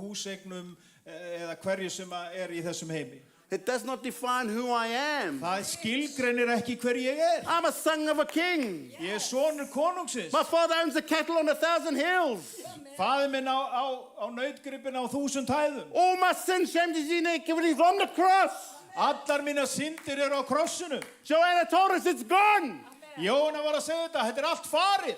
húseignum eða hverju sem í þessum heimi. It does not define who I am. Það skilgreinir ekki hver ég I'm a son of a king. Ég sonur konungsins. My father owns the cattle on 1,000 hills. Faðir minn á nautgripin á 1000 hæðum. All my sin, shame, disease, and iniquity is on the cross. Allar mína syndir á krossinum. Joanna told us it's gone. Jóna var að segja þetta allt farið.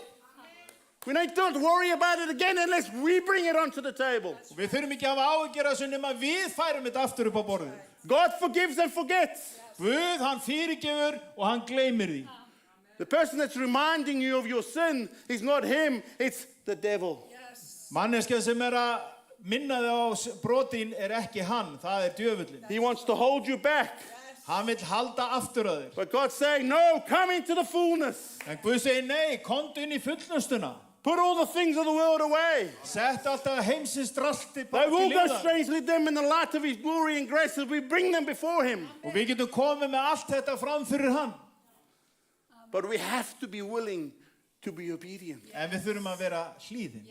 We don't worry about it again unless we bring it onto the table. Við þurfum ekki að hafa áhyggjur af þessu nema við færum þetta aftur upp á borðið. God forgives and forgets. Guð, hann fyrirgefur og hann gleymir því. The person that's reminding you of your sin is not him, it's the devil. Manneskja sem að minna þig á brotin ekki hann, það djöfullinn. He wants to hold you back. Hann vill halda aftur að þér. But God's saying, no, come into the fullness. En Guð segir nei, komdu inn í fullnustuna. Put all the things of the world away. Sett alltaf heimsins drasti They bara will til go hliðar. strangely dim in the light of His glory and grace as we bring them before Him. Og við getum komið með allt þetta fram fyrir hann. But we have to be willing to be obedient. En við þurfum að vera hlýðin.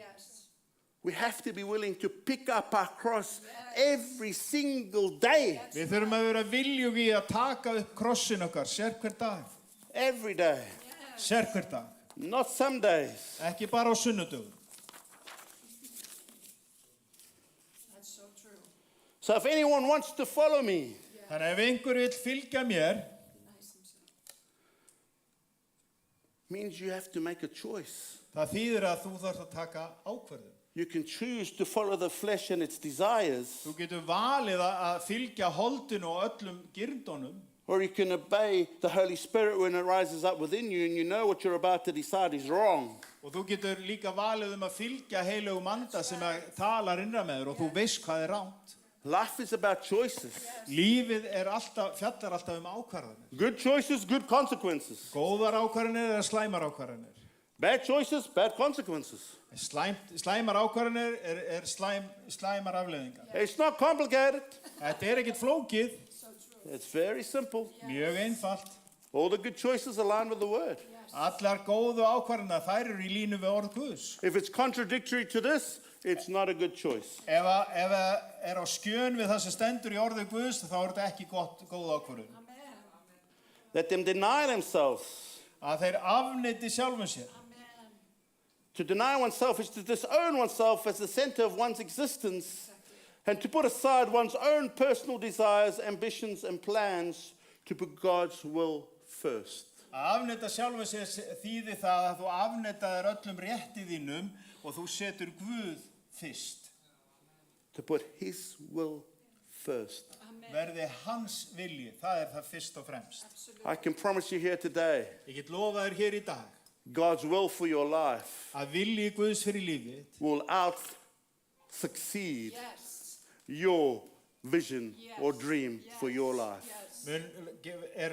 We have to be willing to pick up our cross every single day. Við þurfum að vera viljug í að taka upp krossin okkar sérhver dag. Every day. Sérhver dag. Not some days. Ekki bara á sunnudögum. So if anyone wants to follow me, Þannig ef einhver vill fylgja mér, means you have to make a choice. það þýðir að þú þarft að taka ákvörðun. You can choose to follow the flesh and its desires, Þú getur valið að fylgja holdinu og öllum girndunum, or you can obey the Holy Spirit when it rises up within you and you know what you're about to decide is wrong. og þú getur líka valið að fylgja heilugum anda sem talar innra með þér og þú veist hvað ránt. Life is about choices. Lífið fjallar alltaf ákvarðanir. Good choices, good consequences. Góðar ákvarðanir eða slæmar ákvarðanir. Bad choices, bad consequences. Slæmar ákvarðanir slæmar afleiðingar. It's not complicated. Þetta ekkert flókið, It's very simple. mjög einfalt. All the good choices align with the word. Allar góðu ákvarðanir, þær eru í línu við orð Guðs. If it's contradictory to this, it's not a good choice. Ef á skjön við það sem stendur í orði Guðs, þá þetta ekki góð ákvörðun. Let them deny themselves. Að þeir afneiti sjálfum sér. To deny oneself is to disown oneself as the center of one's existence and to put aside one's own personal desires, ambitions, and plans to put God's will first. Að afneita sjálfum sér þýðir það að þú afneitaðir öllum rétti þínum og þú setur Guð fyrst. To put His will first. Verði hans vilji, það það fyrst og fremst. I can promise you here today, Ég get lofað þér hér í dag God's will for your life að vilji Guðs fyrir lífið will out-succeed your vision or dream for your life.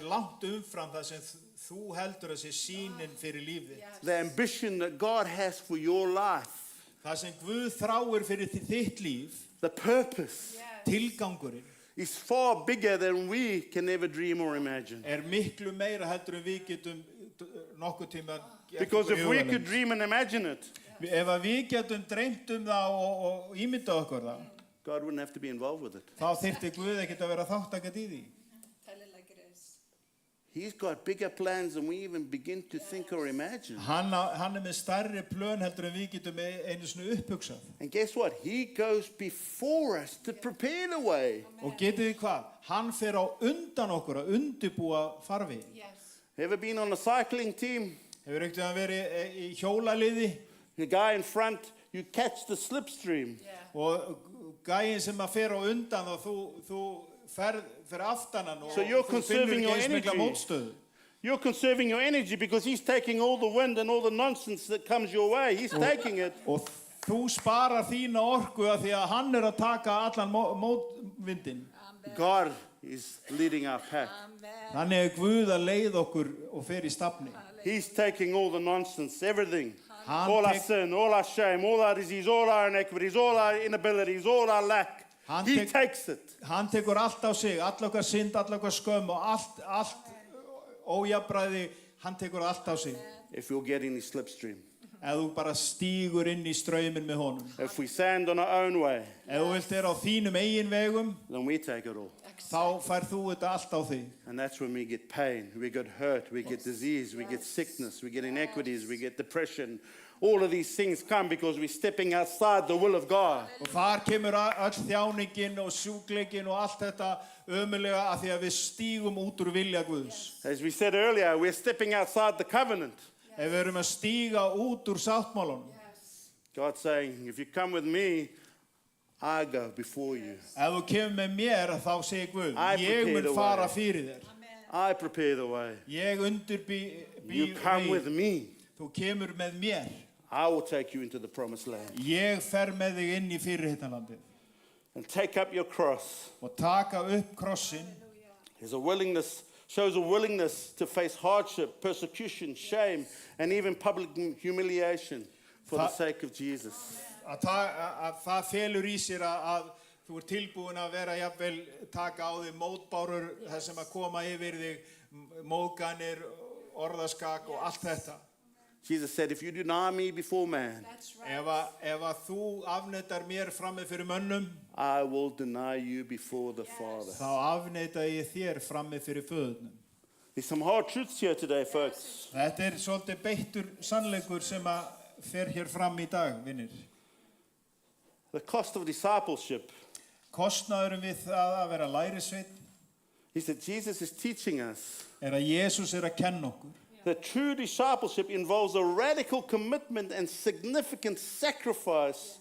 langt umfram það sem þú heldur að sé sýnin fyrir lífið. The ambition that God has for your life, Það sem Guð þráir fyrir þitt líf, the purpose, tilgangurinn, is far bigger than we can ever dream or imagine. miklu meira heldur en við getum nokkuð tíma gert Because okkur if we hugarlund. could dream and imagine it, Ef að við getum dreymt það og ímyndað okkur það, God wouldn't have to be involved with it. þá þyrfti Guð ekkert að vera þáttakat í því. He's got bigger plans than we even begin to think or imagine. Hann með stærri plön heldur en við getum einu sinni upphugsað. And guess what? He goes before us to prepare the way. Og getið þið hvað? Hann fer á undan okkur að undirbúa farveginn. Ever been on a cycling team? Hefur ekkert að verið í hjólaliði The guy in front, you catch the slipstream. og gæinn sem að fer á undan og þú fer aftan hann og So you're þú finnur conserving ekki your eins mikla energy. mótstöðu. You're conserving your energy because he's taking all the wind and all the nonsense that comes your way. He's taking it. Og þú sparar þína orku af því að hann að taka allan mótvindin. God is leading our path. Þannig Guð að leið okkur og fer í stafni. He's taking all the nonsense, everything. Hann All our tek- sin, all our shame, all our disease, all our inequities, all our inabilities, all our lack. Hann He tek- takes it. Hann tekur allt á sig, all okkar synd, all okkar skömm og allt ójafnræði, hann tekur allt á sig. If we'll get in his slipstream. Ef þú bara stígur inn í straumin með honum. If we stand on our own way, Ef þú vilt vera á þínum eigin vegum, then we take it all. þá færð þú þetta allt á þig. And that's when we get pain, we get hurt, we get disease, we get sickness, we get inequities, we get depression. All of these things come because we're stepping outside the will of God. Og þar kemur öll þjáningin og sjúkleikinn og allt þetta ömulega af því að við stígum út úr vilja Guðs. As we said earlier, we're stepping outside the covenant. Ef við erum að stíga út úr sáttmálunum. God's saying, if you come with me, I go before you. Ef þú kemur með mér þá segir Guð, I ég prepare the mun fara way. fyrir þér. I prepare the way. Ég undirbý You come with veginn. me. Þú kemur með mér. I will take you into the promised land. Ég fer með þig inn í fyrirheitanlandið. And take up your cross. Og taka upp krossin. There's a willingness, shows a willingness to face hardship, persecution, shame, and even public humiliation for the sake of Jesus. Að það felur í sér að þú ert tilbúin að vera jafnvel taka á þig mótbárur þar sem að koma yfir þig móðganir, orðaskak og allt þetta. Jesus said, if you deny me before man, Ef að þú afneitar mér frammi fyrir mönnum, I will deny you before the Father. þá afneita ég þér frammi fyrir föðurnum. There's some hard truths here today, folks. Þetta svolítið beittur sannleikur sem að fer hér fram í dag, vinnir. The cost of discipleship. Kostnaðurum við það að vera lærisveinn He said, Jesus is teaching us að Jesús að kenna okkur. that true discipleship involves a radical commitment and significant sacrifice,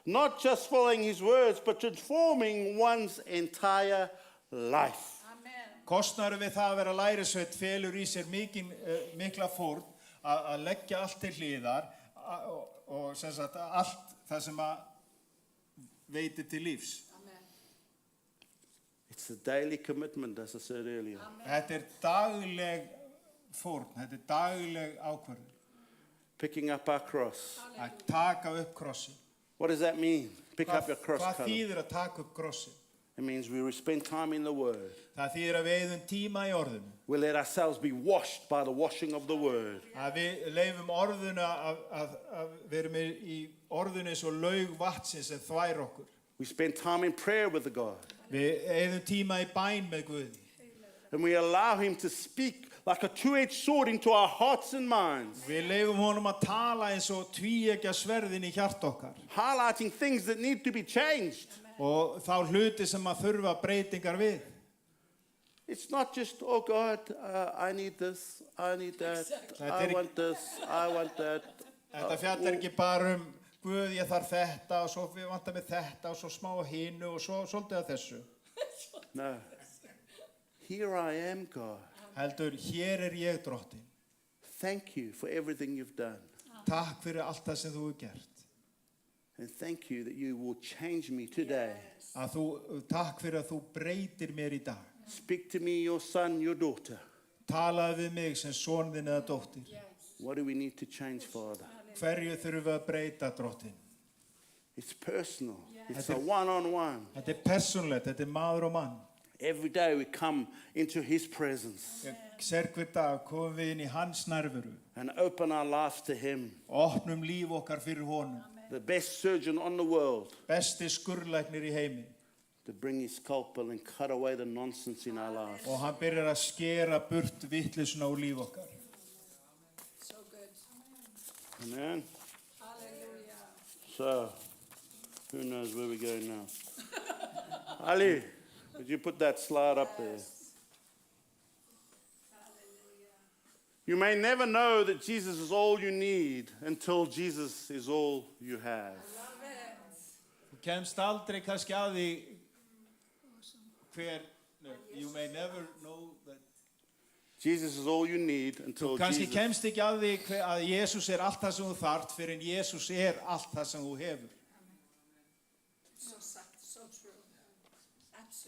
not just following his words, but transforming one's entire life. Kostnaðurum við það að vera lærisveinn felur í sér mikla fórn að leggja allt til hliðar og sem sagt allt það sem að veitir til lífs. It's a daily commitment, as I said earlier. Þetta dagleg fórn, þetta dagleg ákvörðun. Picking up our cross. Að taka upp krossin. What does that mean? Pick up your cross. Hvað Callum? þýðir að taka upp krossin? It means we spend time in the Word. Það þýðir að við eyðum tíma í orðinu. We let ourselves be washed by the washing of the Word. Að við leifum orðinu að við erum í orðinu eins og laug vatnsins sem þvær okkur. We spend time in prayer with the God. Við eyðum tíma í bæn með Guði. And we allow him to speak like a two-edged sword into our hearts and minds. Við leifum honum að tala eins og tvíeggja sverðin í hjart okkar. Highlighting things that need to be changed. Og þá hluti sem að þurfa breytingar við. It's not just, oh God, I need this, I need that, I want this, I want that. Þetta fjallar ekki bara Guð, ég þarf þetta og svo við vantar með þetta og svo smá hinu og svo svolítið að þessu. No. Here I am, God. Heldur, hér ég drottinn. Thank you for everything you've done. Takk fyrir allt það sem þú hefur gert. And thank you that you will change me today. Takk fyrir að þú breytir mér í dag. Speak to me, your son, your daughter. Talaðu við mig sem son þinn eða dóttir. What do we need to change, Father? Hverju þurfum við að breyta, drottinn? It's personal. It's a one-on-one. Þetta persónulegt, þetta maður og mann. Every day we come into his presence Hver dag komum við inn í hans nærveru. and open our lives to him. Opnum líf okkar fyrir honum. The best surgeon on the world, Besti skurlæknir í heimi. to bring his scalpel and cut away the nonsense in our lives. Og hann byrjar að skera burt vittlisuna úr líf okkar. Amen. So, who knows where we're going now? Ali, would you put that slide up there? You may never know that Jesus is all you need until Jesus is all you have. Þú kemst aldrei kannski að því you may never know that Jesus is all you need until Kannski Jesus. kemst ekki að því að Jesús allt það sem þú þarft fyrir en Jesús allt það sem þú hefur.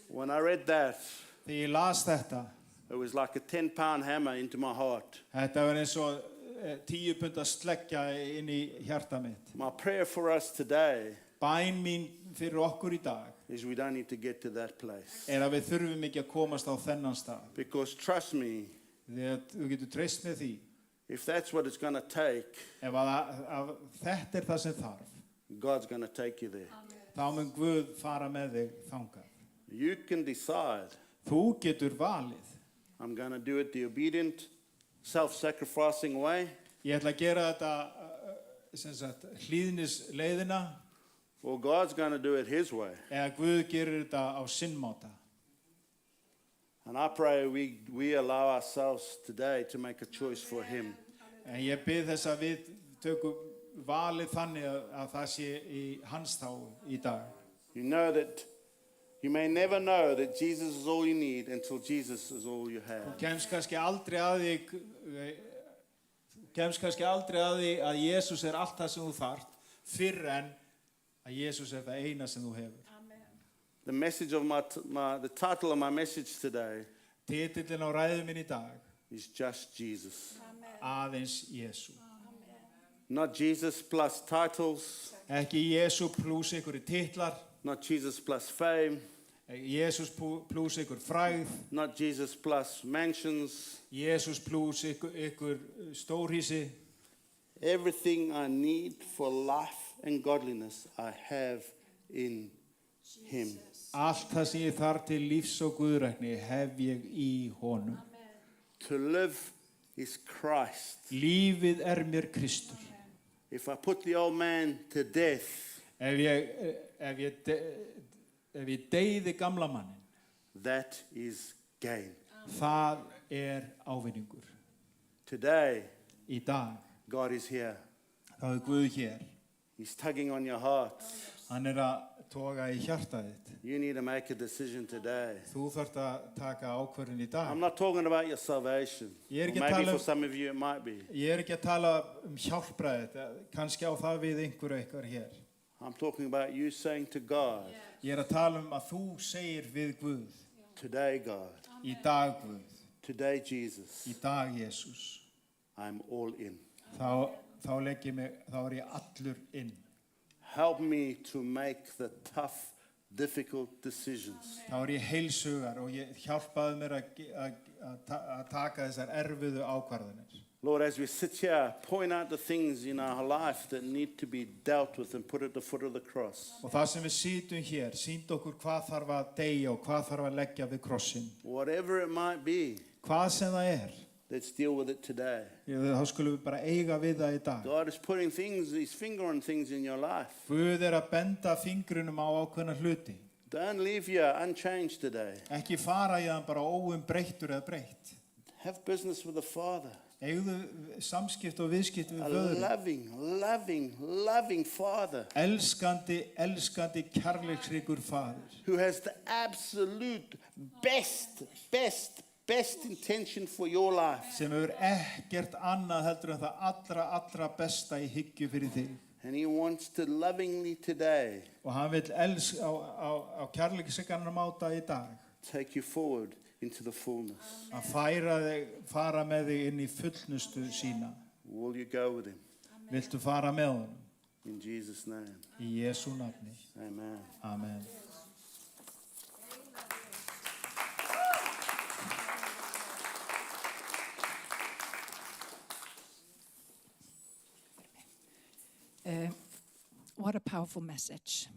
When I read that, Þegar ég las þetta, it was like a 10-pound hammer into my heart. þetta var eins og 10 punda sleggja inn í hjarta mitt. My prayer for us today Bæn mín fyrir okkur í dag is we don't need to get to that place. að við þurfum ekki að komast á þennan stað. Because trust me, Því að þú getur treyst með því if that's what it's going to take, ef að þetta það sem þarf, God's going to take you there. þá mun Guð fara með þig þangað. You can decide, Þú getur valið. I'm going to do it the obedient, self-sacrificing way, Ég ætla að gera þetta sem sagt, hlýðnisleiðina or God's going to do it His way. eða Guð gerir þetta á sinn máta. And I pray we allow ourselves today to make a choice for Him. En ég bið þess að við tökum valið þannig að það sé í hans þágu í dag. You know that you may never know that Jesus is all you need until Jesus is all you have. Þú kemst kannski aldrei að því að Jesús allt það sem þú þarft fyrr en að Jesús það eina sem þú hefur. The message of the title of my message today Titillinn á ræðu minn í dag, is just Jesus. aðeins Jesú. Not Jesus plus titles, Ekki Jesú pluss einhverju titlar, not Jesus plus fame, Jesús pluss einhver frægð, not Jesus plus mansions. Jesús pluss einhver stórhýsi. Everything I need for life and godliness I have in Him. Allt það sem ég þarf til lífs og guðrækni hef ég í honum. To live is Christ. Lífið mér Kristur. If I put the old man to death, Ef ég deyði gamla mannin, that is gain. það ávinningur. Today, Í dag, God is here. þá Guð hér. He's tugging on your heart. Hann að toga í hjarta þitt. You need to make a decision today. Þú þarft að taka ákvörðun í dag. I'm not talking about your salvation. Ég Or ekki að maybe tala for some of you it might be. Ég ekki að tala hjálpræðið, kannski á það við einhver hér. I'm talking about you saying to God, Ég að tala að þú segir við Guð, today God, í dag Guð, today Jesus, í dag Jesús. I'm all in. Þá ég allur inn. Help me to make the tough, difficult decisions. Þá ég heilsugar og ég hjálpaði mér að taka þessar erfiðu ákvarðanir. Lord, as we sit here, point out the things in our life that need to be dealt with and put at the foot of the cross. Og það sem við sýtum hér, sýnd okkur hvað þarf að deyja og hvað þarf að leggja við krossin. Whatever it might be, Hvað sem það let's deal with it today. þá skulum við bara eiga við það í dag. God is putting His finger on things in your life. Guð að benda fingrunum á ákveðna hluti. Don't leave here unchanged today. Ekki fara í hann bara óumbreyttur eða breytt. Have business with the Father. Eigðu samskipt og viðskipt við A föður. loving Father Elskandi kærleiksríkur faðir. who has the absolute best intention for your life. Sem hefur ekkert annað heldur en það allra besta í hyggju fyrir þig. And He wants to lovingly today Og hann vil á kærleiksríkarnar máta í dag. take you forward into the fullness. Að fara með þig inn í fullnustu sína. Will you go with Him? Viltu fara með honum? In Jesus' name. Í Jesú nafni. Amen. Amen. What a powerful message.